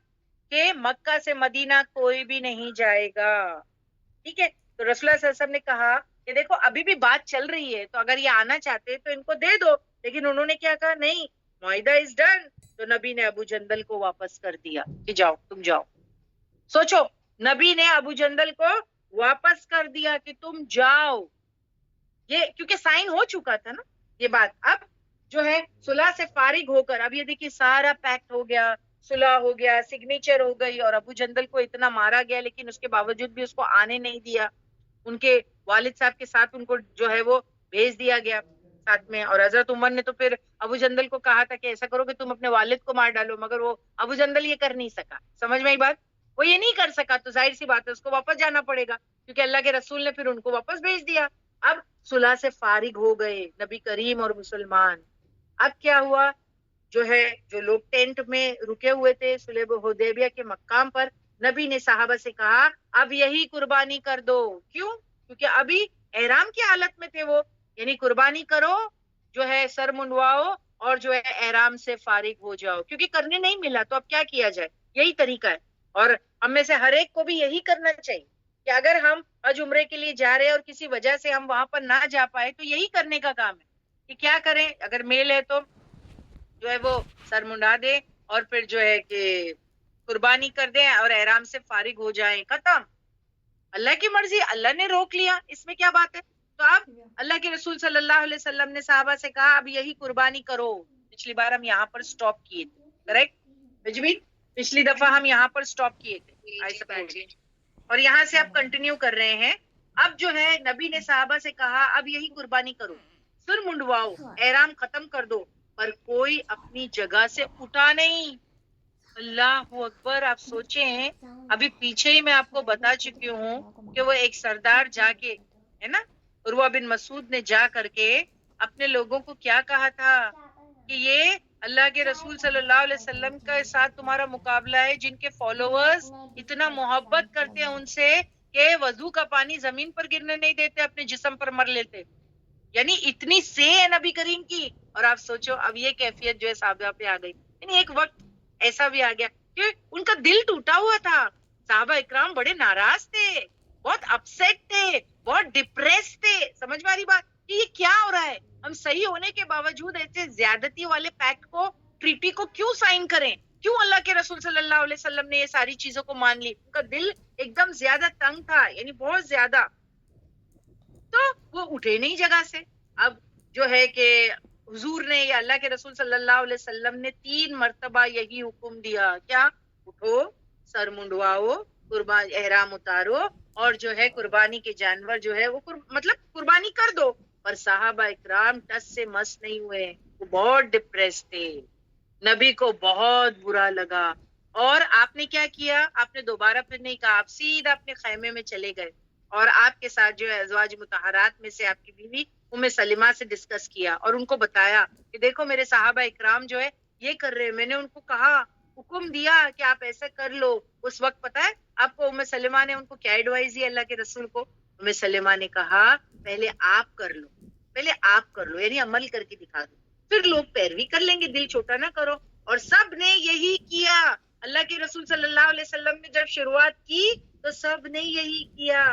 کہ مکہ سے مدینہ کوئی بھی نہیں جائے گا, ٹھیک ہے. تو رسول اللہ صلی اللہ علیہ وسلم نے کہا کہ دیکھو ابھی بھی بات چل رہی ہے, تو اگر یہ آنا چاہتے تو ان کو دے دو, لیکن انہوں نے کیا کہا, نہیں, معاہدہ از ڈن. تو نبی نے ابو جندل کو واپس کر دیا کہ جاؤ تم جاؤ. سوچو, نبی نے ابو جندل کو واپس کر دیا کہ تم جاؤ, یہ کیونکہ سائن ہو چکا تھا نا یہ بات. اب جو ہے صلح سے فارغ ہو کر, اب یہ دیکھیے سارا پیکٹ ہو گیا, صلح ہو گیا, سگنیچر ہو گئی, اور ابو جندل کو اتنا مارا گیا لیکن اس کے باوجود بھی اس کو آنے نہیں دیا, ان کے والد صاحب کے ساتھ ان کو جو ہے وہ بھیج دیا گیا ساتھ میں. اور حضرت عمر نے تو پھر ابو جندل کو کہا تھا کہ ایسا کرو کہ تم اپنے والد کو مار ڈالو, مگر وہ ابو جندل یہ کر نہیں سکا. سمجھ میں آئی بات؟ وہ یہ نہیں کر سکا تو ظاہر سی بات ہے اس کو واپس جانا پڑے گا, کیونکہ اللہ کے رسول نے پھر ان کو واپس بھیج دیا. اب صلح سے فارغ ہو گئے نبی کریم اور مسلمان. اب کیا ہوا, جو ہے جو لوگ ٹینٹ میں رکے ہوئے تھے صلح حدیبیہ کے مقام پر, نبی نے صحابہ سے کہا اب یہی قربانی کر دو. کیوں؟ کیونکہ ابھی احرام کی حالت میں تھے وہ, یعنی قربانی کرو, جو ہے سر منڈواؤ اور جو ہے احرام سے فارغ ہو جاؤ, کیونکہ کرنے نہیں ملا تو اب کیا کیا جائے, یہی طریقہ ہے. اور ہم میں سے ہر ایک کو بھی یہی کرنا چاہیے کہ اگر ہم حج عمرے کے لیے جا رہے ہیں اور کسی وجہ سے ہم وہاں پر نہ جا پائے تو یہی کرنے کا کام ہے کہ کیا کریں. اگر میل ہے تو جو ہے وہ سر منڈا دے اور پھر جو ہے کہ قربانی کر دیں اور احرام سے فارغ ہو جائیں, ختم. اللہ کی مرضی, اللہ نے روک لیا, اس میں کیا بات ہے. تو اب اللہ کے رسول صلی اللہ علیہ وسلم نے صحابہ سے کہا اب یہی قربانی کرو. پچھلی بار ہم یہاں پر سٹاپ کیے تھے, کریکٹ؟ پچھلی دفعہ ہم یہاں پر سٹاپ کیے تھے اور یہاں سے اب کنٹینیو کر رہے ہیں. اب جو ہے نبی نے صحابہ سے کہا اب یہی قربانی کرو, سر منڈواؤ, احرام ختم کر دو, پر کوئی اپنی جگہ سے اٹھا نہیں. اللہ اکبر. آپ سوچیں, ابھی پیچھے ہی میں آپ کو بتا چکی ہوں کہ وہ ایک سردار جا کے, ہے نا, عروہ بن مسعود نے جا کر کے اپنے لوگوں کو کیا کہا تھا کہ یہ اللہ کے رسول صلی اللہ علیہ وسلم کے ساتھ تمہارا مقابلہ ہے, جن کے فالوورز اتنا محبت کرتے ہیں ان سے کہ وضو کا پانی زمین پر گرنے نہیں دیتے, اپنے جسم پر مر لیتے. یعنی اتنی سے ہے نبی کریم کی. اور آپ سوچو اب یہ کیفیت جو ہے صحابہ پہ آ گئی. یعنی ایک وقت ایسا بھی آ گیا کہ ان کا دل ٹوٹا ہوا تھا. صحابہ اکرام بڑے ناراض تھے, بہت اپسیٹ تھے, بہت ڈپریس تھے. سمجھ میں آ رہی بات کہ یہ کیا ہو رہا ہے, ہم صحیح ہونے کے باوجود ایسے زیادتی والے پیکٹ کو, ٹریٹی کو کیوں سائن کریں, کیوں اللہ کے رسول صلی اللہ علیہ وسلم نے یہ ساری چیزوں کو مان لی. ان کا دل ایک دم زیادہ تنگ تھا, یعنی بہت زیادہ. تو وہ اٹھے نہیں جگہ سے. اب جو ہے کہ حضور نے یا اللہ کے رسول صلی اللہ علیہ وسلم نے 3 مرتبہ یہی حکم دیا, کیا؟ اٹھو, سر منڈواؤ, قربان احرام اتارو, اور جو ہے قربانی کے جانور جو ہے وہ مطلب قربانی کر دو. پر صحابہ اکرام ٹس سے مس نہیں ہوئے, وہ بہت ڈپریس تھے. نبی کو بہت برا لگا. اور آپ نے کیا کیا, آپ نے دوبارہ پھر نہیں کہا, آپ سیدھا اپنے خیمے میں چلے گئے اور آپ کے ساتھ جو ہے ازواج مطہرات میں سے آپ کی بیوی ام سلمہ سے ڈسکس کیا اور ان کو بتایا کہ دیکھو میرے صحابہ اکرام جو ہے یہ کر رہے ہیں, میں نے ان کو کہا, حکم دیا کہ آپ ایسا کر لو. اس وقت پتا ہے آپ کو ام سلمہ نے ان کو کیا ایڈوائز دی اللہ کے رسول کو؟ ام سلمہ نے کہا پہلے آپ کر لو, پہلے آپ کر لو, یعنی عمل کر کے دکھا دو, پھر لوگ پیروی کر لیں گے, دل چھوٹا نہ کرو. اور سب نے یہی کیا. اللہ کے رسول صلی اللہ علیہ وسلم نے جب شروعات کی تو سب نے یہی کیا,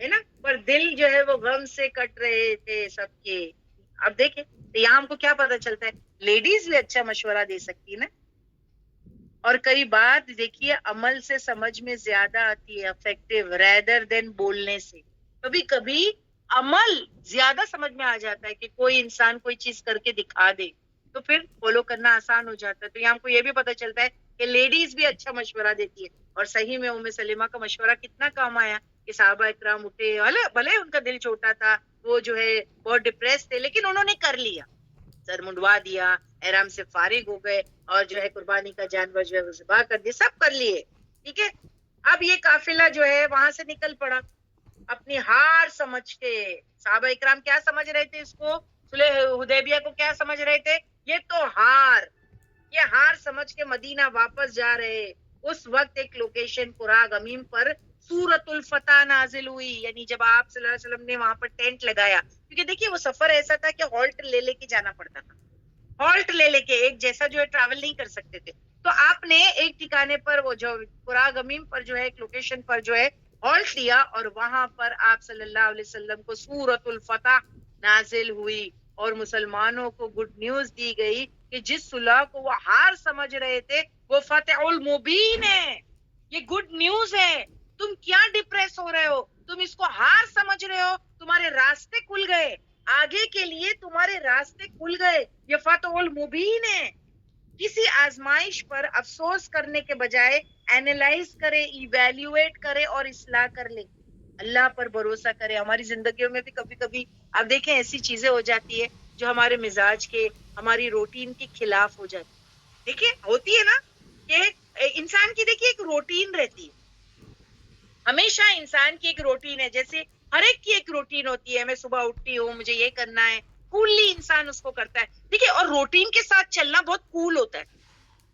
ہے نا, پر دل جو ہے وہ غم سے کٹ رہے تھے سب کے. اب دیکھیں تو یہاں ہم کو کیا پتا چلتا ہے, لیڈیز بھی اچھا مشورہ دے سکتی ہے نا. اور کئی بات دیکھیے عمل سے سمجھ میں زیادہ آتی ہے, افیکٹو ریدر دین بولنے سے. کبھی کبھی عمل زیادہ سمجھ میں آ جاتا ہے کہ کوئی انسان کوئی چیز کر کے دکھا دے تو پھر فالو کرنا آسان ہو جاتا ہے. تو یہاں ہم کو یہ بھی پتا چلتا ہے کہ لیڈیز بھی اچھا مشورہ دیتی ہے. اور صحیح میں ام سلمہ کا مشورہ کتنا کام آیا کہ صحابہ اکرام اٹھے, بھلے ان کا دل چھوٹا تھا, وہ جو ہے بہت ڈپریس تھے, لیکن انہوں نے کر لیا, سر منڈوا دیا, احرام سے فارغ ہو گئے اور جو ہے قربانی کا جانور جو ہے وہ ذبح کر دیا, سب کر لیے. ٹھیک ہے, اب یہ قافلہ جو ہے وہاں سے نکل پڑا اپنی ہار سمجھ کے. صحابہ اکرام کیا سمجھ رہے تھے اس کو, صلح حدیبیہ کو کیا سمجھ رہے تھے, یہ تو یہ ہار سمجھ کے مدینہ واپس جا رہے. اس وقت ایک لوکیشن قرا غمیم پر سورۃ الفتح نازل ہوئی, یعنی جب آپ صلی اللہ علیہ وسلم نے وہاں پر ٹینٹ لگایا, کیونکہ دیکھیے وہ سفر ایسا تھا کہ ہالٹ لے کے جانا پڑتا تھا, ہالٹ لے کے ایک جیسا جو ہے ٹریول نہیں کر سکتے تھے. تو آپ نے ایک ٹھکانے پر وہ جو قرا غمیم پر جو ہے ایک لوکیشن پر جو ہے ہالٹ لیا, اور وہاں پر آپ صلی اللہ علیہ وسلم کو سورۃ الفتح نازل ہوئی اور مسلمانوں کو گڈ نیوز دی گئی کہ جس صلح کو وہ ہار سمجھ رہے تھے وہ فتح المبین ہے. یہ گڈ نیوز ہے. تم کیا ڈپریس ہو رہے ہو, تم اس کو ہار سمجھ رہے ہو, تمہارے راستے کھل گئے. آگے کے لیے تمہارے راستے کھل گئے. یہ فتح المبین ہے. کسی آزمائش پر افسوس کرنے کے بجائے اینالائز کرے, ایویلیویٹ کرے اور اصلاح کر لے. اللہ پر بھروسہ کرے. ہماری زندگیوں میں بھی کبھی کبھی آپ دیکھیں ایسی چیزیں ہو جاتی ہے جو ہمارے مزاج کے, ہماری روٹین کے خلاف ہو جاتی ہے. دیکھیے ہوتی ہے نا کہ انسان کی دیکھیے ایک روٹین رہتی ہے. ہمیشہ انسان کی ایک روٹین ہے, جیسے ہر ایک کی ایک روٹین ہوتی ہے. میں صبح اٹھتی ہوں, مجھے یہ کرنا ہے, کوللی انسان اس کو کرتا ہے. دیکھیے اور روٹین کے ساتھ چلنا بہت کول ہوتا ہے,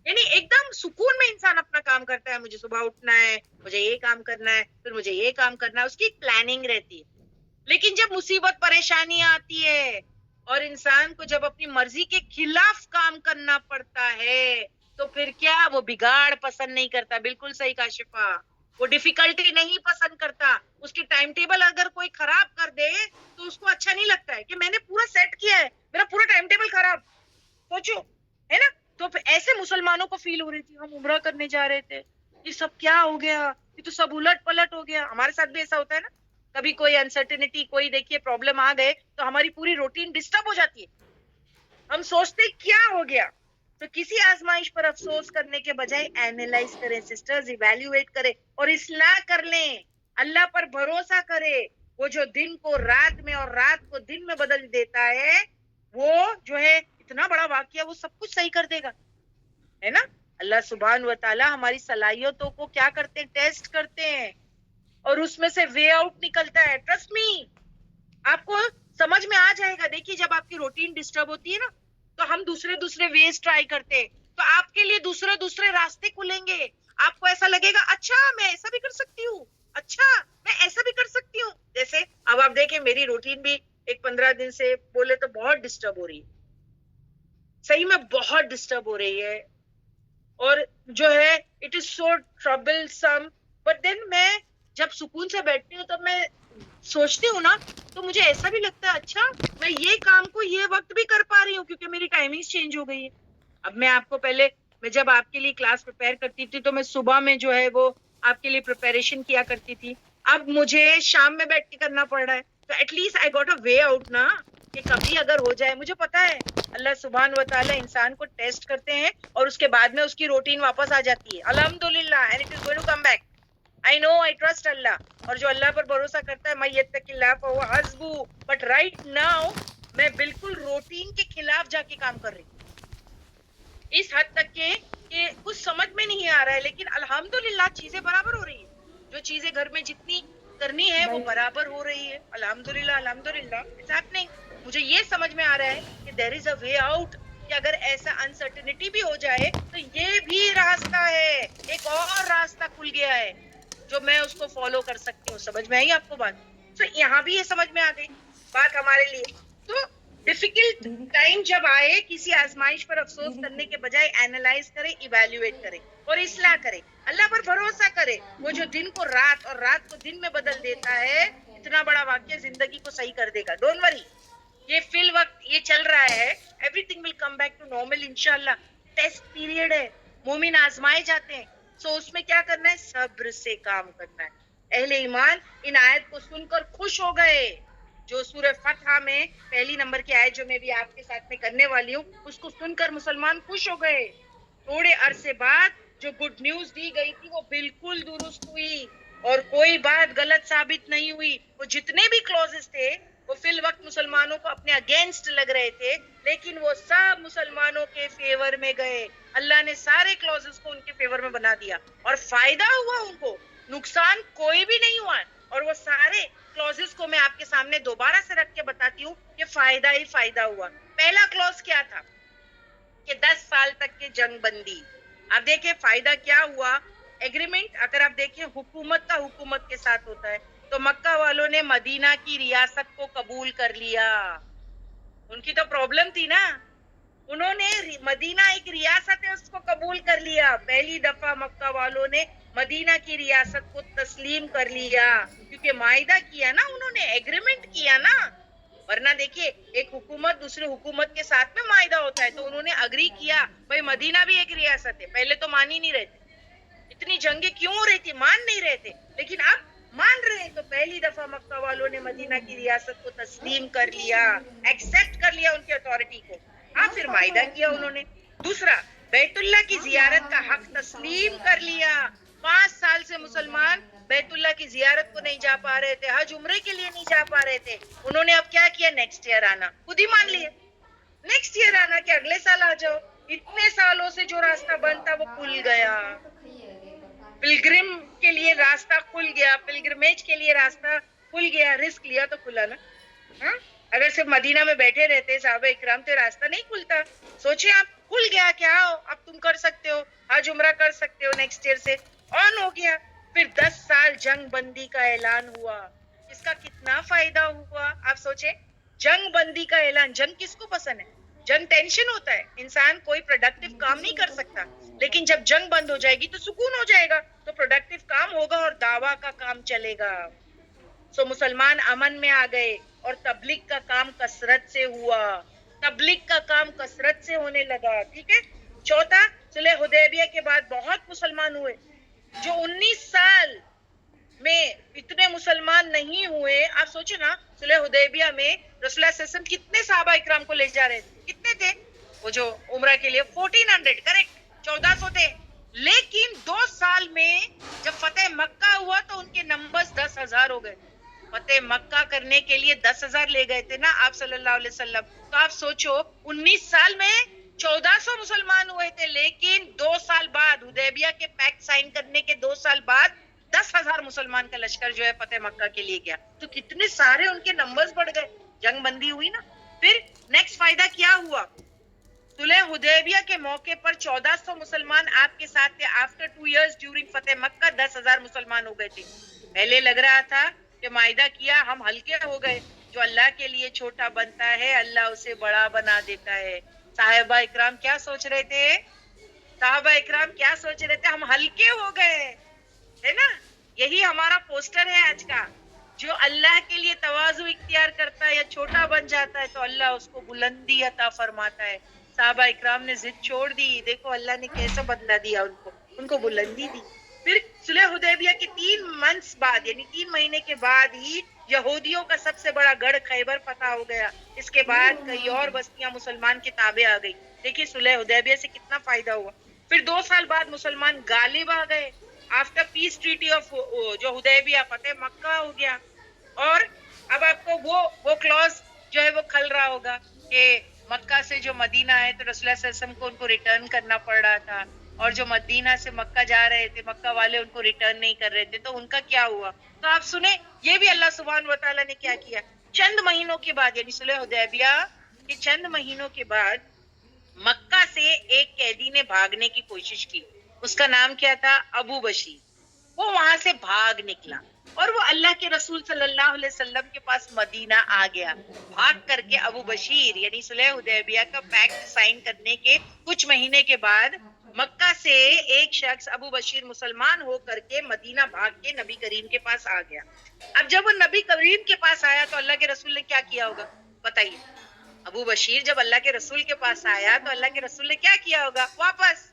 یعنی ایک دم سکون میں انسان اپنا کام کرتا ہے. مجھے صبح اٹھنا ہے, مجھے یہ کام کرنا ہے, پھر مجھے یہ کام کرنا ہے, اس کی ایک پلاننگ رہتی ہے. لیکن جب مصیبت پریشانیاں آتی ہے اور انسان کو جب اپنی مرضی کے خلاف کام کرنا پڑتا ہے تو پھر کیا, وہ بگاڑ پسند نہیں کرتا. بالکل صحیح کہا شفا, وہ ڈیفیکلٹی نہیں پسند کرتا. اس کی ٹائم ٹیبل اگر کوئی خراب کر دے تو اس کو اچھا نہیں لگتا ہے کہ میں نے پورا سیٹ کیا ہے, میرا پورا ٹائم ٹیبل خراب. سوچو ہے نا. تو ایسے مسلمانوں کو فیل ہو رہی تھی, ہم عمرہ کرنے جا رہے تھے, یہ سب کیا ہو گیا, یہ تو سب الٹ پلٹ ہو گیا. ہمارے ساتھ بھی ایسا ہوتا ہے نا, کبھی کوئی انسرٹینٹی, کوئی دیکھیے پرابلم آ گئے تو ہماری پوری روٹین ڈسٹرب ہو جاتی ہے. ہم سوچتے کیا ہو گیا. تو کسی آزمائش پر افسوس کرنے کے بجائے اینالائز کریں سسٹرز, ایویلیویٹ کریں اور اصلاح کر لیں. اللہ پر بھروسہ کرے. وہ جو دن کو رات میں اور رات کو دن میں بدل دیتا ہے, وہ جو ہے اتنا بڑا واقعہ, وہ سب کچھ صحیح کر دے گا, ہے نا. اللہ سبحان و تعالی ہماری صلاحیتوں کو کیا کرتے ہیں, ٹیسٹ کرتے ہیں, اور اس میں سے وے آؤٹ نکلتا ہے. ٹرسٹ می, آپ کو سمجھ میں آ جائے گا. دیکھیے جب آپ کی روٹین ڈسٹرب ہوتی ہے نا تو ہم دوسرے ویز ٹرائی کرتے ہیں, تو آپ کے لیے دوسرے راستے کھلیں گے. آپ کو ایسا لگے گا, اچھا میں ایسا بھی کر سکتی ہوں, اچھا میں ایسا بھی کر سکتی ہوں. جیسے اب آپ دیکھیں میری روٹین بھی ایک 15 دن سے بولے تو بہت ڈسٹرب ہو رہی ہے, صحیح میں بہت ڈسٹرب ہو رہی ہے. اور جو ہے it is so troublesome. But then میں جب سکون سے بیٹھتی ہوں تب میں سوچتی ہوں نا, تو مجھے ایسا بھی لگتا ہے اچھا میں یہ کام کو یہ وقت بھی کر پا رہی ہوں کیونکہ میری ٹائمنگ چینج ہو گئی ہے. اب میں آپ کو پہلے, میں جب آپ کے لیے کلاس پریپیئر کرتی تھی تو میں صبح میں جو ہے وہ آپ کے لیے پریپیریشن کیا کرتی تھی. اب مجھے شام میں بیٹھ کے کرنا پڑ رہا ہے. تو at least I got a way out نا, کہ کبھی اگر ہو جائے. مجھے پتا ہے اللہ سبحان و تعالی انسان کو ٹیسٹ کرتے ہیں اور اس کے بعد میں اس کی روٹین واپس آ جاتی ہے, الحمدللہ, and it is going to come back. I know, I trust Allah. اور جو اللہ پر بھروسہ کرتا ہے, میں یتق اللہ فہو حسبہ. بٹ رائٹ ناؤ میں بالکل روٹین کے خلاف جا کے کام کر رہی ہوں, اس حد تک کہ کچھ سمجھ میں نہیں آ رہا ہے, لیکن الحمدللہ چیزیں برابر ہو رہی ہیں. جو چیزیں گھر میں جتنی کرنی ہے وہ برابر ہو رہی ہے. الحمدللہ الحمدللہ اٹس ہیپننگ. مجھے یہ سمجھ میں آ رہا ہے کہ دیر از اے وے آؤٹ, کہ اگر ایسا انسرٹینٹی بھی ہو جائے تو یہ بھی راستہ ہے, ایک اور راستہ کھل گیا ہے جو میں اس کو فالو کر سکتی ہوں. سمجھ میں آئی آپ کو بات؟ تو یہاں بھی یہ سمجھ میں آ گئی بات ہمارے لیے. تو ڈیفیکلٹ ٹائم جب آئے, کسی آزمائش پر افسوس کرنے کے بجائے اینالائز کرے, ایویلیویٹ کرے اور اصلاح کرے. اللہ پر بھروسہ کرے. وہ جو دن کو رات اور رات کو دن میں بدل دیتا ہے, اتنا بڑا واقعہ زندگی کو صحیح کر دے گا. ڈونٹ وری, یہ فی الوقت یہ چل رہا ہے, everything will come back to normal انشاءاللہ. ٹیسٹ پیریڈ ہے, مومن آزمائے جاتے ہیں. سو اس میں کیا کرنا ہے, صبر سے کام کرنا ہے. اہل ایمان ان آیت کو سن کر خوش ہو گئے. جو سورہ فتح میں پہلی نمبر کی آیت جو میں بھی آپ کے ساتھ میں کرنے والی ہوں, اس کو سن کر مسلمان خوش ہو گئے. تھوڑے عرصے بعد جو گڈ نیوز دی گئی تھی وہ بالکل درست ہوئی اور کوئی بات غلط ثابت نہیں ہوئی. وہ جتنے بھی کلوزز تھے وہ فی الوقت مسلمانوں کو اپنے اگینسٹ لگ رہے تھے, لیکن وہ سب مسلمانوں کے فیور میں گئے. اللہ نے سارے کلوزز کو ان کے فیور میں بنا دیا اور فائدہ ہوا, ان کو نقصان کوئی بھی نہیں ہوا. اور وہ سارے کلوزز کو میں آپ کے سامنے دوبارہ سے رکھ کے بتاتی ہوں کہ فائدہ ہی فائدہ ہوا. پہلا کلوز کیا تھا کہ 10 سال تک کی جنگ بندی. آپ دیکھیں فائدہ کیا ہوا. ایگریمنٹ اگر آپ دیکھیں حکومت کا حکومت کے ساتھ ہوتا ہے, تو مکہ والوں نے مدینہ کی ریاست کو قبول کر لیا. ان کی تو پرابلم تھی نا, انہوں نے مدینہ ایک ریاست ہے اس کو قبول کر لیا. پہلی دفعہ مکہ والوں نے مدینہ کی ریاست کو تسلیم کر لیا, کیونکہ معاہدہ کیا نا انہوں نے, ایگریمنٹ کیا نا. ورنہ دیکھیے ایک حکومت دوسری حکومت کے ساتھ میں معاہدہ ہوتا ہے, تو انہوں نے اگری کیا بھائی مدینہ بھی ایک ریاست ہے. پہلے تو مان ہی نہیں رہتے, اتنی جنگیں کیوں ہو رہی تھی, مان نہیں رہے تھے. لیکن اب مان رہے ہیں تو پہلی دفعہ مکہ والوں نے مدینہ کی ریاست کو تسلیم کر لیا, ایکسپٹ کر لیا ان کی اتھارٹی کو. ہاں پھر معاہدہ کیا انہوں نے. دوسرا, بیت اللہ کی زیارت کا حق تسلیم کر لیا. 5 سال سے مسلمان بیت اللہ کی زیارت کو نہیں جا پا رہے تھے, حج عمرے کے لیے نہیں جا پا رہے تھے. انہوں نے اب کیا کیا, نیکسٹ ایئر آنا, خود ہی مان لیے نیکسٹ ایئر آنا کہ اگلے سال آ جاؤ. اتنے سالوں سے جو راستہ بند تھا وہ کھل گیا, پلگرم کے لیے راستہ کھل گیا, پلگرمیج کے لیے راستہ کھل گیا. رسک لیا تو کھلا نا. ہاں اگر صرف مدینہ میں بیٹھے رہتے صحابہ اکرام تو راستہ نہیں کھلتا. سوچے آپ, کھل گیا, کیا ہو اب تم کر سکتے ہو, حج عمرہ کر سکتے ہو, نیکسٹ ایئر سے آن ہو گیا. پھر 10 سال جنگ بندی کا اعلان ہوا. اس کا کتنا فائدہ ہوا آپ سوچے. جنگ بندی کا اعلان, جنگ کس کو پسند ہے؟ جنگ ٹینشن ہوتا ہے, انسان کوئی پروڈکٹیو کام نہیں کر سکتا. لیکن جب جنگ بند ہو جائے گی تو سکون ہو جائے گا, تو پروڈکٹیو کام ہوگا اور دعویٰ کا کام چلے گا. سو مسلمان امن میں آ گئے اور تبلیغ کا کام کثرت سے ہوا, تبلیغ کا کام کثرت سے ہونے لگا. ٹھیک ہے. چوتھا, صلح حدیبیہ کے بعد بہت مسلمان ہوئے. جو 19 سال میں اتنے مسلمان نہیں ہوئے. آپ سوچو نا, صلح حدیبیہ میں رسول اللہ صلی اللہ علیہ وسلم کتنے صحابہ اکرام کو لے جا رہے تھے, کتنے تھے وہ جو عمرہ کے لیے 1400, کریکٹ 1400 تھے. لیکن 2 سال میں جب فتح مکہ ہوا تو ان کے نمبرز 10,000 ہو گئے. فتح مکہ کرنے کے لیے 10,000 لے گئے تھے نا آپ صلی اللہ علیہ وسلم. تو آپ سوچو 19 سال میں 1400 مسلمان ہوئے تھے, لیکن 2 سال بعد حدیبیہ کے پیکٹ سائن کرنے کے 2 سال بعد 10,000 مسلمان کا لشکر جو ہے فتح مکہ کے لیے گیا. تو کتنے سارے ان کے نمبرز بڑھ گئے, جنگ بندی ہوئی نا. پھر نیکسٹ فائدہ کیا ہوا, صلح حدیبیہ کے موقع پر 1400 مسلمان آپ کے ساتھ تھے. آفٹر 2 ایئرز ڈیورنگ فتح مکہ 10,000 مسلمان ہو گئے تھے. پہلے لگ رہا تھا کہ معاہدہ کیا ہم ہلکے ہو گئے, جو اللہ کے لیے چھوٹا بنتا ہے اللہ اسے بڑا بنا دیتا ہے. صحابہ اکرام کیا سوچ رہے تھے, صحابہ اکرام کیا سوچ رہے تھے, ہم ہلکے ہو گئے, ہے نا. یہی ہمارا پوسٹر ہے آج کا. جو اللہ کے لیے تواضع اختیار کرتا ہے یا چھوٹا بن جاتا ہے تو اللہ اس کو بلندی عطا فرماتا ہے. صحابہ اکرام نے ضد چھوڑ دی, دیکھو اللہ نے کیسا بدلہ دیا ان کو بلندی دی. پھر صلح حدیبیہ کے 3 منتھس بعد, یعنی 3 مہینے کے بعد ہی یہودیوں کا سب سے بڑا گڑھ خیبر فتح ہو گیا. اس کے بعد کئی اور بستیاں مسلمان کے تابع آ گئی. دیکھیے صلح حدیبیہ سے کتنا فائدہ ہوا. پھر 2 سال بعد مسلمان غالب آ گئے. آفٹر پیس ٹریٹی آف جو حدیبیہ فتح مکہ ہو گیا. اور اب آپ کو وہ کلوز جو ہے وہ کھل رہا ہوگا کہ مکہ سے جو مدینہ ہے تو رسول اللہ صلی اللہ علیہ وسلم کو ان کو ریٹرن کرنا پڑ رہا تھا, اور جو مدینہ سے مکہ جا رہے تھے مکہ والے ان کو ریٹرن نہیں کر رہے تھے, تو ان کا کیا ہوا. تو آپ سنیں یہ بھی اللہ سبحانہ و تعالیٰ نے کیا کیا. چند مہینوں کے بعد, یعنی صلح حدیبیہ کے چند مہینوں کے بعد مکہ سے ایک قیدی نے بھاگنے کی کوشش کی. اس کا نام کیا تھا, ابو بشیر. وہ وہاں سے بھاگ نکلا اور وہ اللہ کے رسول صلی اللہ علیہ وسلم کے پاس مدینہ آ گیا. بھاگ کر کے ابو بشیر, یعنی صلح حدیبیہ کا پیکٹ سائن کرنے کے کچھ مہینے کے بعد مکہ سے ایک شخص ابو بشیر مسلمان ہو کر کے مدینہ بھاگ کے نبی کریم کے پاس آ گیا. اب جب وہ نبی کریم کے پاس آیا تو اللہ کے رسول نے کیا کیا ہوگا بتائیے. ابو بشیر جب اللہ کے رسول کے پاس آیا تو اللہ کے رسول نے کیا کیا ہوگا, واپس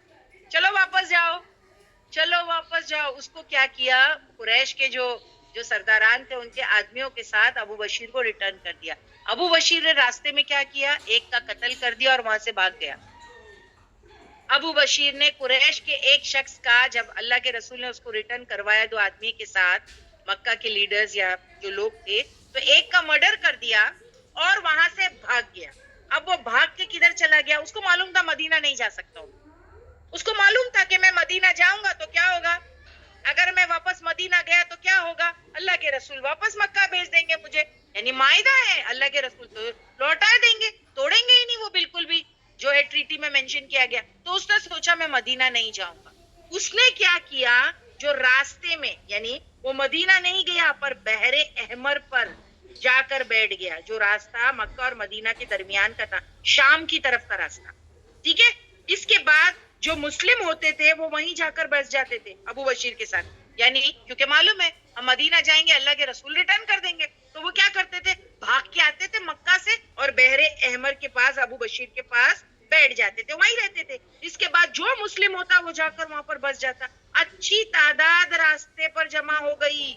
چلو واپس جاؤ, چلو واپس جاؤ. اس کو کیا کیا, قریش کے جو سرداران تھے ان کے آدمیوں کے ساتھ ابو بشیر کو ریٹرن کر دیا. ابو بشیر نے راستے میں کیا کیا, ایک کا قتل کر دیا اور وہاں سے بھاگ گیا. ابو بشیر نے قریش کے ایک شخص کا, جب اللہ کے رسول نے اس کو ریٹرن کروایا 2 آدمی کے ساتھ, مکہ کے لیڈرز یا جو لوگ تھے, تو ایک کا مرڈر کر دیا اور وہاں سے بھاگ گیا. اب وہ بھاگ کے کدھر چلا گیا, اس کو معلوم تھا مدینہ نہیں جا سکتا ہوں. اس کو معلوم تھا کہ میں مدینہ جاؤں گا تو کیا ہوگا, اگر میں واپس مدینہ گیا تو کیا ہوگا, اللہ کے رسول واپس مکہ بھیج دیں گے مجھے, یعنی معاہدہ ہے, اللہ کے رسول تو لوٹا دیں گے, توڑیں گے ہی نہیں وہ بالکل بھی جو ہے ٹریٹی میں مینشن کیا گیا. تو اس نے سوچا میں مدینہ نہیں جاؤں گا. اس نے کیا کیا, جو راستے میں, یعنی وہ مدینہ نہیں گیا پر بحر احمر پر جا کر بیٹھ گیا, جو راستہ مکہ اور مدینہ کے درمیان کا تھا, شام کی طرف کا راستہ. ٹھیک ہے. اس کے بعد جو مسلم ہوتے تھے وہ وہیں جا کر بس جاتے تھے ابو بشیر کے ساتھ, یعنی کیونکہ معلوم ہے ہم مدینہ جائیں گے اللہ کے رسول ریٹرن کر دیں گے, تو وہ کیا کرتے تھے, بھاگ کے آتے تھے مکہ سے اور بحر احمر کے پاس ابو بشیر کے پاس بیٹھ جاتے تھے, وہیں رہتے تھے. اس کے بعد جو مسلم ہوتا وہ جا کر وہاں پر بس جاتا. اچھی تعداد راستے پر جمع ہو گئی.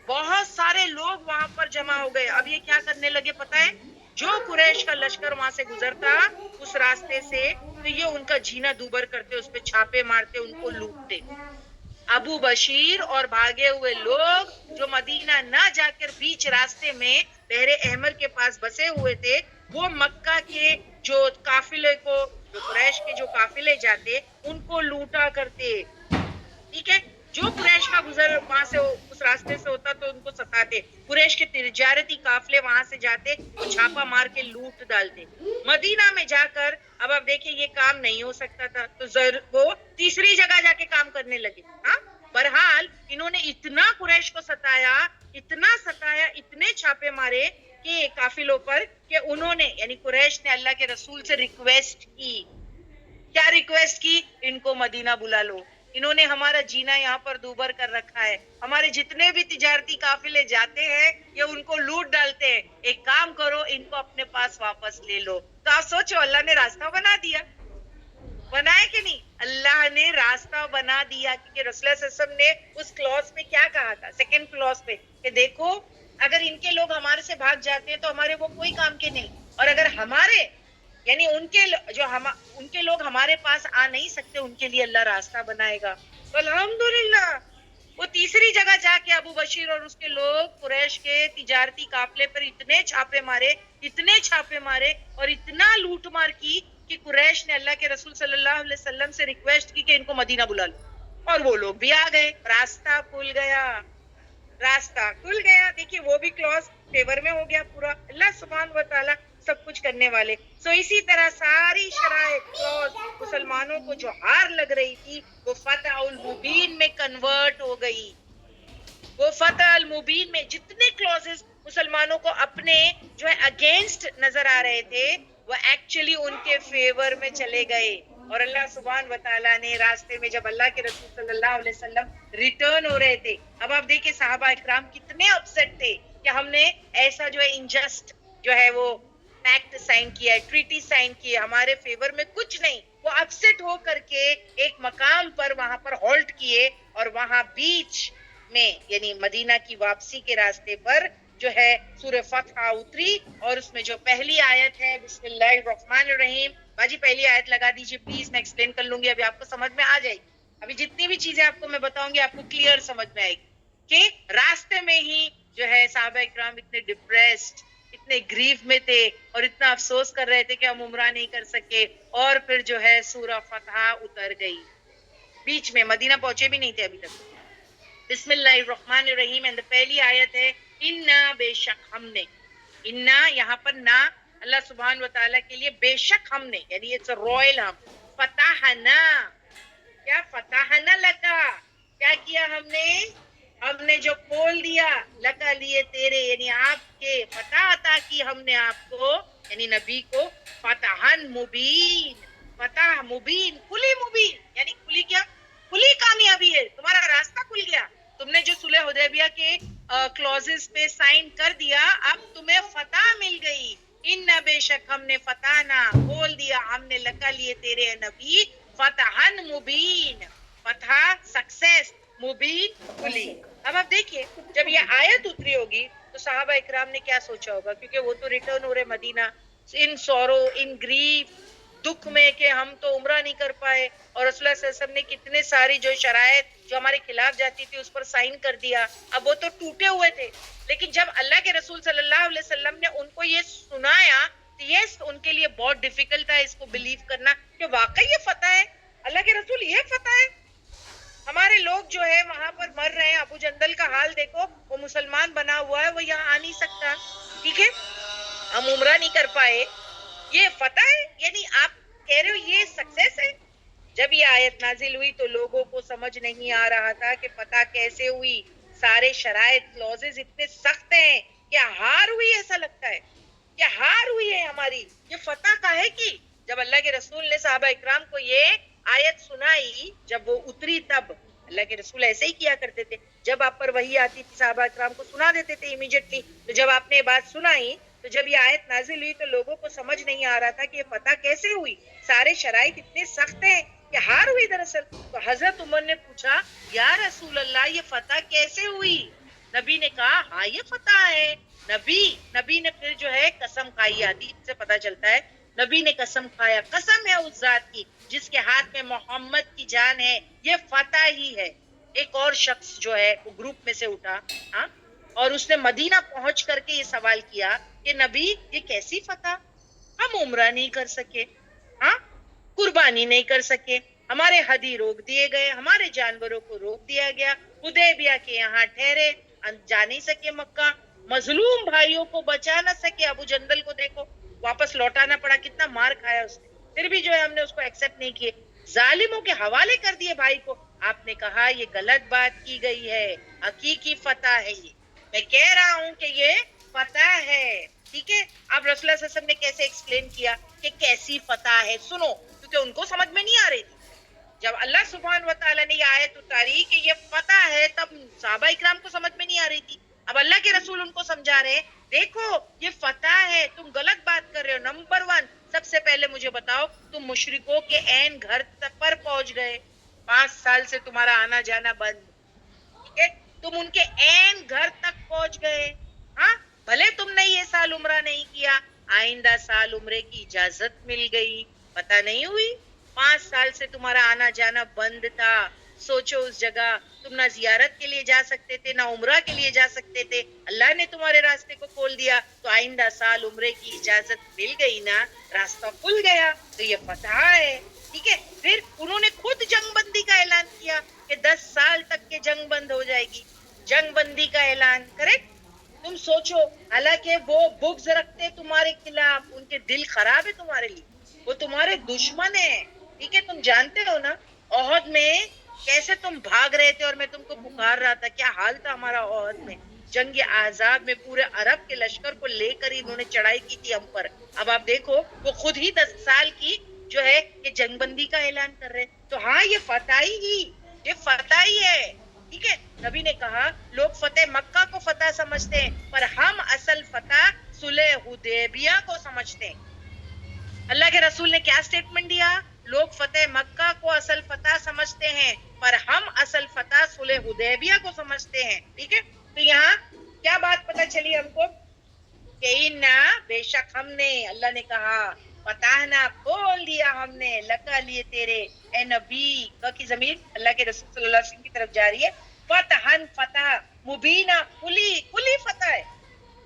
بہت سارے لوگ وہاں پر جمع ہو گئے. اب یہ کیا کرنے لگے پتا ہے؟ جو قریش کا لشکر وہاں سے گزرتا اس راستے سے تو یہ ان کا جینا دوبر کرتے, اس پہ چھاپے مارتے, ان کو لوٹتے. ابو بشیر اور بھاگے ہوئے لوگ جو مدینہ نہ جا کر بیچ راستے میں بحر احمر کے پاس بسے ہوئے تھے, وہ مکہ کے جو قافلے کو, جو قریش کے جو قافلے جاتے ان کو لوٹا کرتے. ٹھیک ہے, جو قریش کا گزر وہاں سے اس راستے سے ہوتا تو ان کو ستاتے. قریش کے تجارتی قافلے وہاں سے جاتے, وہ چھاپا مار کے لوٹ ڈالتے. مدینہ میں جا کر اب آپ دیکھیں یہ کام نہیں ہو سکتا تھا تو وہ تیسری جگہ جا کے کام کرنے لگے. ہاں, بہرحال انہوں نے اتنا قریش کو ستایا, اتنا ستایا, اتنے چھاپے مارے کہ قافلوں پر, کہ انہوں نے یعنی قریش نے اللہ کے رسول سے ریکویسٹ کی. کیا ریکویسٹ کی؟ ان کو مدینہ بلا لو, انہوں نے ہمارا جینا یہاں پر دوبر کر رکھا ہے, ہمارے جتنے بھی تجارتی قافلے جاتے ہیں یہ ان کو لوٹ ڈالتے ہیں, ایک کام کرو ان کو اپنے پاس واپس لے لو. تو آپ سوچو, اللہ نے راستہ بنا دیا. بنائے کہ نہیں؟ اللہ نے راستہ بنا دیا, کیونکہ رسول اللہ صلی اللہ علیہ وسلم نے اس کلوز پہ کیا کہا تھا, سیکنڈ کلوز پہ, کہ دیکھو اگر ان کے لوگ ہمارے سے بھاگ جاتے ہیں تو ہمارے وہ کوئی کام کے نہیں, اور اگر ہمارے یعنی ان کے لوگ ہمارے پاس آ نہیں سکتے, ان کے لیے اللہ راستہ بنائے گا. تو الحمدللہ وہ تیسری جگہ جا کے ابو بشیر اور اس کے لوگ قریش کے تجارتی قافلے پر اتنے چھاپے مارے اور اتنا لوٹ مار کی کہ قریش نے اللہ کے رسول صلی اللہ علیہ وسلم سے ریکویسٹ کی کہ ان کو مدینہ بلا لو, اور وہ لوگ بھی آ گئے. راستہ کھل گیا. دیکھیے وہ بھی کلوز فیور میں ہو گیا پورا. اللہ سبحانہ و تعالی سب کچھ کرنے والے. سو اسی طرح ساری شرائط کلوز مسلمانوں کو جو ہار لگ رہی تھی وہ فتح المبین میں کنورٹ ہو گئی. وہ فتح المبین میں جتنے کلوزز مسلمانوں کو اپنے جو ہے اگینسٹ نظر آ رہے تھے وہ ایکچولی ان کے فیور میں چلے گئے. اور اللہ سبحانہ و تعالیٰ نے راستے میں جب اللہ کے رسول صلی اللہ علیہ وسلم ریٹرن ہو رہے تھے, اب آپ دیکھیں صحابہ اکرام کتنے اپسیٹ تھے کہ ہم نے ایسا جو ہے انجسٹ جو ہے وہ ایکٹ سائن کیا ہے, ٹریٹی سائن کی ہے, ہمارے فیور میں کچھ نہیں. وہ اپسیٹ ہو کر کے ایک مقام پر وہاں پر ہالٹ کیے, اور وہاں بیچ میں یعنی مدینہ کی واپسی کے راستے پر جو ہے سورہ فتح اتری, اور اس میں جو پہلی آیت ہے بسم اللہ الرحمن الرحیم. باجی پہلی آیت لگا دیجیے پلیز, میں ایکسپلین کر لوں گی, ابھی آپ کو سمجھ میں آ جائے گی. ابھی جتنی بھی چیزیں آپ کو میں بتاؤں گی آپ کو کلیئر سمجھ میں آئے گی کہ راستے میں ہی جو ہے صحابہ اکرام اتنے ڈپریسڈ, اتنے گریف میں تھے اور اتنا افسوس کر رہے تھے کہ ہم عمرہ نہیں کر سکے, اور پھر جو ہے سورہ فتح اتر گئی. بیچ میں مدینہ پہنچے بھی نہیں تھے ابھی تک. بسم اللہ الرحمن الرحیم, اینڈ پہلی آیت ہے انا, بے شک ہم نے. انا یہاں پر نہ اللہ سبحانہ و تعالیٰ کے لیے بے شک ہم نے, یعنی اٹس رویل ہم. فتحنا, کیا فتحنا لکا, کیا کیا ہم نے جو کھول دیا, لکا لیے تیرے یعنی آپ کے, فتح عطا کی ہم نے آپ کو یعنی نبی کو, فتحن مبین, فتح مبین, کھلی مبین, یعنی کھلی کیا, کھلی کامیابی ہے, تمہارا راستہ کھل گیا. تم نے جو صلح حدیبیہ کے کلوزز پہ سائن کر دیا, اب تمہیں فتح مل گئی. ان بے شک ہم نے فتح نہ کھول دیا ہم نے لکا لیے تیرے نبی, فتحن مبین, فتح سکسیس, مبین کھلی. اب آپ دیکھیے جب یہ آیت اتری ہوگی تو صحابہ اکرام نے کیا سوچا ہوگا, کیونکہ وہ تو ریٹرن ہو رہے مدینہ ان سورو, ان گریف, دکھ میں کہ ہم تو عمرہ نہیں کر پائے, اور رسول اللہ صلی اللہ علیہ وسلم نے کتنے ساری جو شرائط جو ہمارے خلاف جاتی تھی اس پر سائن کر دیا. اب وہ تو ٹوٹے ہوئے تھے, لیکن جب اللہ کے رسول صلی اللہ علیہ وسلم نے ان کو یہ سنایا تو یہ ان کے لیے بہت ڈیفیکلٹ تھا اس کو بلیو کرنا کہ واقعی یہ فتح ہے, اللہ کے رسول یہ فتح ہے. ہمارے لوگ جو ہے وہاں پر مر رہے ہیں, ابو جندل کا حال دیکھو, وہ مسلمان بنا ہوا ہے, وہ یہاں آ نہیں سکتا, ٹھیک ہے, ہم عمرہ نہیں کر پائے, یہ فتح ہے, یعنی آپ کہہ رہے ہو یہ سکسیس ہے. جب یہ آیت نازل ہوئی تو لوگوں کو سمجھ نہیں آ رہا تھا کہ فتح کیسے ہوئی. سارے شرائط کلوزز اتنے سخت ہیں, کیا ہار ہوئی ایسا لگتا ہے, کیا ہار ہوئی ہے ہماری, یہ فتح کا ہے کی. جب اللہ کے رسول نے صحابہ اکرام کو یہ آیت سنائی, جب وہ اتری تب اللہ کے رسول ایسے ہی کیا کرتے تھے, جب آپ پر وحی آتی تھی صحابہ اکرام کو سنا دیتے تھے امیڈیٹلی. تو جب آپ نے یہ بات سنائی تو جب یہ آیت نازل ہوئی تو لوگوں کو سمجھ نہیں آ رہا تھا کہ یہ فتح کیسے ہوئی, سارے شرائط اتنے سخت ہیں کہ ہار ہوئی دراصل. تو حضرت عمر نے پوچھا یا رسول اللہ یہ فتح کیسے ہوئی, نبی نے کہا ہاں یہ فتح ہے. نبی نے پھر جو ہے قسم کھائی, حدیث سے پتا چلتا ہے نبی نے قسم کھایا, قسم ہے اس ذات کی جس کے ہاتھ میں محمد کی جان ہے, یہ فتح ہی ہے. ایک اور شخص جو ہے وہ گروپ میں سے اٹھا, ہاں, اور اس نے مدینہ پہنچ کر کے یہ سوال کیا کہ نبی یہ کیسی فتح, ہم عمرہ نہیں کر سکے, ہاں, قربانی نہیں کر سکے, ہمارے ہدی روک دیے گئے, ہمارے جانوروں کو روک دیا گیا, حدیبیہ کے یہاں ٹھہرے, جا نہیں سکے مکہ, مظلوم بھائیوں کو بچا نہ سکے. ابو جندل کو دیکھو واپس لوٹانا پڑا, کتنا مار کھایا اس نے, پھر بھی جو ہے ہم نے اس کو ایکسپٹ نہیں کیے, ظالموں کے حوالے کر دیے بھائی کو. آپ نے کہا یہ غلط بات کی گئی ہے, حقیقی فتح ہے یہ, میں کہہ رہا ہوں کہ یہ فتح ہے. ٹھیک ہے, اب رسول اللہ صلی اللہ علیہ وسلم نے کیسے ایکسپلین کیا کہ کیسی فتح ہے, سنو, کیونکہ ان کو سمجھ میں نہیں آ رہی تھی. جب اللہ سبحانہ و تعالیٰ نے یہ آیت اتاری کہ یہ فتح ہے, تب صحابہ اکرام کو سمجھ میں نہیں آ رہی تھی. اب اللہ کے رسول ان کو سمجھا رہے ہیں, دیکھو یہ فتح ہے, تم غلط بات کر رہے ہو. نمبر 1, سب سے پہلے مجھے بتاؤ, تم مشرکوں کے عین گھر پر پہنچ گئے, 5 سال سے تمہارا آنا جانا بند, ٹھیک ہے, تم ان کے عین گھر تک پہنچ گئے, ہاں, بھلے تم نے یہ سال عمرہ نہیں کیا, آئندہ سال عمرے کی اجازت مل گئی, پتہ نہیں ہوئی. 5 سال سے تمہارا آنا جانا بند تھا, سوچو اس جگہ تم نہ زیارت کے لیے جا سکتے تھے, نہ عمرہ کے لیے جا سکتے تھے, اللہ نے تمہارے راستے کو کھول دیا, تو آئندہ سال عمرے کی اجازت مل گئی نا, راستہ کھل گیا, تو یہ فتح ہے. ٹھیک ہے, پھر انہوں نے خود جنگ بندی کا اعلان کیا کہ 10 سال تک کے جنگ بند ہو جائے گی, جنگ بندی کا اعلان, کریکٹ. تم سوچو, حالانکہ وہ بغض رکھتے تمہارے خلاف, ان کے دل خراب ہے تمہارے لیے, وہ تمہارے دشمن ہیں. ٹھیک ہے, تم جانتے ہو نا احد میں کیسے تم بھاگ رہے تھے اور میں تم کو پکار رہا تھا, کیا حال تھا ہمارا احد میں. جنگ احزاب میں پورے عرب کے لشکر کو لے کر ہی انہوں نے چڑھائی کی تھی ہم پر. اب آپ دیکھو وہ خود ہی 10 سال کی جو ہے کہ جنگ بندی کا اعلان کر رہے, تو ہاں یہ فتح ہی, یہ فتح ہی ہے. ٹھیک ہے, نبی نے کہا لوگ فتح مکہ کو فتح سمجھتے ہیں, پر ہم اصل فتح صلح حدیبیہ کو سمجھتے ہیں. اللہ کے رسول نے کیا سٹیٹمنٹ دیا, لوگ فتح مکہ کو اصل فتح سمجھتے ہیں, پر ہم اصل فتح صلح حدیبیہ کو سمجھتے ہیں. ٹھیک ہے, تو یہاں کیا بات پتہ چلی ہم کو کہ بے شک ہم نے, اللہ نے کہا فتح نہ کھول دیا ہم نے, لکا لیے تیرے اے نبی, کی ضمیر اللہ کے رسول صلی اللہ علیہ وسلم کی طرف جاری ہے, فتحن فتح, مبینہ کلی فتح ہے.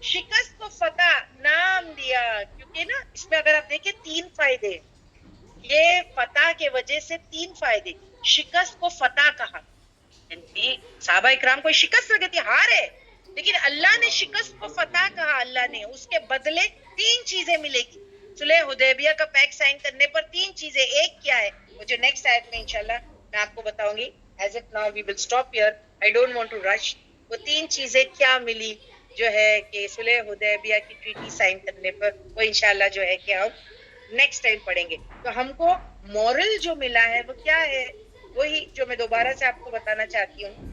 شکست کو فتح نام دیا کیونکہ نا اس میں اگر آپ دیکھیں 3 فائدے, یہ فتح کے وجہ سے 3 فائدے. شکست کو فتح کہا, یعنی صحابہ اکرام کو شکست لگی تھی, ہار ہے, لیکن اللہ نے شکست کو فتح کہا. اللہ نے اس کے بدلے 3 چیزیں ملے گی. صلح حدیبیہ کا پیک سائن کرنے پر 3 چیزیں, ایک کیا ہے وہ جو نیکسٹ آیت میں انشاءاللہ میں آپ کو بتاؤں گی. As it now we will stop here, I don't want to rush. وہ 3 چیزیں کیا ملی جو ہے کہ صلح حدیبیہ کی ٹریٹی سائن کرنے پر, وہ انشاءاللہ جو ہے کہ ہم نیکسٹ ٹائم پڑھیں گے. تو ہم کو مورل جو ملا ہے وہ کیا ہے, وہی جو میں دوبارہ سے آپ کو بتانا چاہتی ہوں.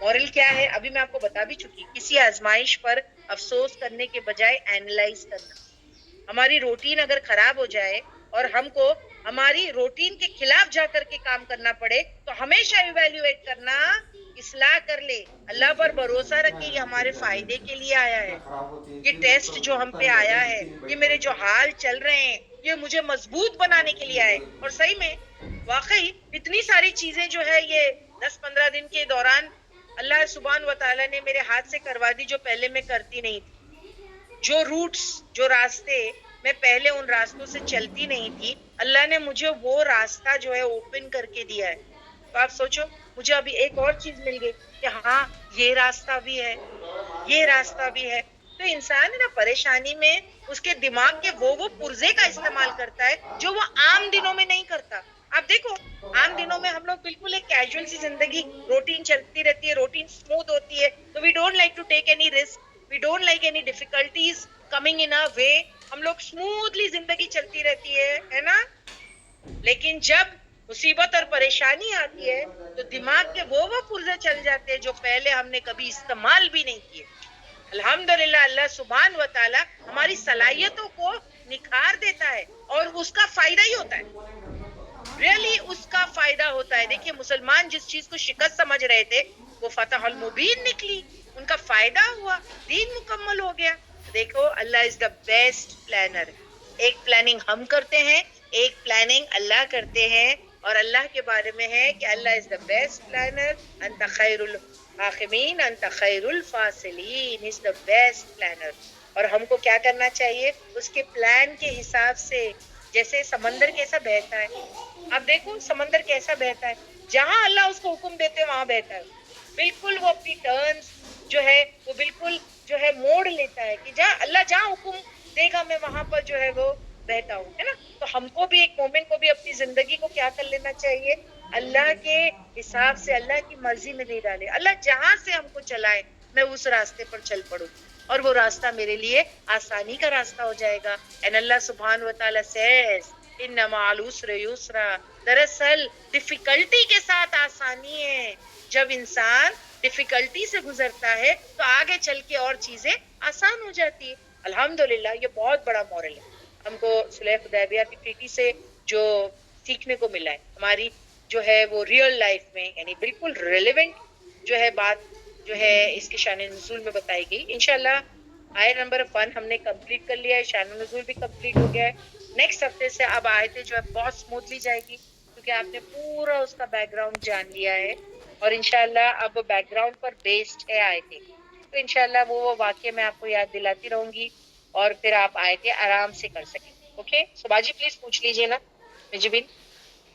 مورل کیا ہے ابھی میں آپ کو بتا بھی چکی, کسی آزمائش پر افسوس کرنے کے بجائے اینالائز کرنا. ہماری روٹین اگر خراب ہو جائے اور ہم کو ہماری روٹین کے خلاف جا کر کے کام کرنا پڑے, تو ہمیشہ ایویلیویٹ کرنا, اصلاح کر لے, اللہ پر بھروسہ رکھے, یہ ہمارے فائدے کے لیے آیا ہے. یہ ٹیسٹ جو ہم پہ آیا ہے, یہ میرے جو حال چل رہے ہیں, یہ مجھے مضبوط بنانے کے لیے آئے. اور صحیح میں واقعی اتنی ساری چیزیں جو ہے یہ 10-15 دن کے دوران اللہ سبحانہ و تعالیٰ نے میرے ہاتھ سے کروا دی, جو پہلے میں کرتی نہیں تھی. جو روٹس, جو راستے میں پہلے ان راستوں سے چلتی نہیں تھی, اللہ نے مجھے وہ راستہ جو ہے اوپن کر کے دیا ہے. تو آپ سوچو مجھے ابھی ایک اور چیز مل گئی کہ ہاں یہ راستہ بھی ہے, یہ راستہ بھی ہے. تو انسان ہے نا پریشانی میں اس کے دماغ کے وہ پرزے کا استعمال کرتا ہے جو وہ عام دنوں میں نہیں کرتا. آپ دیکھو عام دنوں میں ہم لوگ بالکل ایک کیجول سی زندگی, روٹین چلتی رہتی ہے, روٹین اسموتھ ہوتی ہے, تو we don't like to take any risk, we don't like any difficulties coming in our way. ہم لوگ اسموتھلی زندگی چلتی رہتی ہے نا. لیکن جب مصیبت اور پریشانی آتی ہے تو دماغ کے وہ پرزے چل جاتے ہیں جو پہلے ہم نے کبھی استعمال بھی نہیں کیے. الحمدللہ اللہ سبحان و تعالی ہماری صلاحیتوں کو نکھار دیتا ہے اور اس کا فائدہ ہی ہوتا ہے, ریئلی اس کا فائدہ ہوتا ہے. دیکھیے مسلمان جس چیز کو شکست سمجھ رہے تھے وہ فتح المبین نکلی. ان کا فائدہ ہوا, دین مکمل ہو گیا. دیکھو اللہ از دا بیسٹ پلانر. ایک پلاننگ ہم کرتے ہیں, ایک پلاننگ اللہ کرتے ہیں, اور اللہ کے بارے میں ہے کہ اللہ از دا بیسٹ پلانر, انت خیر الحاکمین انت خیر الفاصلین, از دا بیسٹ پلانر. اور ہم کو کیا کرنا چاہیے, اس کے پلان کے حساب سے. جیسے سمندر کیسا بہتا ہے, اب دیکھو سمندر کیسا بہتا ہے, جہاں اللہ اس کو حکم دیتے ہیں وہاں بہتا ہے. بالکل وہ اپنی ٹرنز جو ہے وہ بالکل جو ہے موڑ لیتا ہے کہ جہاں حکم دے گا میں وہاں پر جو ہے وہ بہتا ہوں, ہے نا. تو ہم کو بھی, ایک مومن کو بھی اپنی زندگی کو کیا کر لینا چاہیے, اللہ کے حساب سے, اللہ کی مرضی میں نہیں ڈالے. اللہ جہاں سے ہم کو چلائے میں اس راستے پر چل پڑوں, اور وہ راستہ میرے لیے آسانی کا راستہ ہو جائے گا. And اللہ سبحانہ وتعالی says ان مع العسر یسرا, دراصل ڈیفیکلٹی کے ساتھ آسانی ہے. جب انسان ڈیفیکلٹی سے گزرتا ہے تو آگے چل کے اور چیزیں آسان ہو جاتی ہے. الحمدللہ یہ بہت بڑا مورل ہے ہم کو صلح حدیبیہ کی ٹریٹی سے جو سیکھنے کو ملا ہے, ہماری جو ہے وہ ریئل لائف میں, یعنی بالکل ریلیونٹ جو ہے بات جو ہے اس کے شان نزول میں بتائی گئی. انشاءاللہ آیت نمبر 1 ہم نے کمپلیٹ کر لیا ہے, شان نزول بھی کمپلیٹ ہو گیا ہے. نیکسٹ ہفتے سے اب آیتیں جو ہے بہت سموتھلی جائے گی, کیونکہ آپ نے پورا اس کا بیک گراؤنڈ جان لیا ہے, اور انشاءاللہ اب بیک گراؤنڈ پر بیسڈ ہے آیتیں. تو انشاءاللہ وہ واقعہ میں آپ کو یاد دلاتی رہوں گی, اور پھر آپ آیتیں آرام سے کر سکیں. اوکے, سو باجی پلیز پوچھ لیجیے نا. مجبین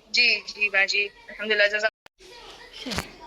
جی باجی الحمدللہ. جزاک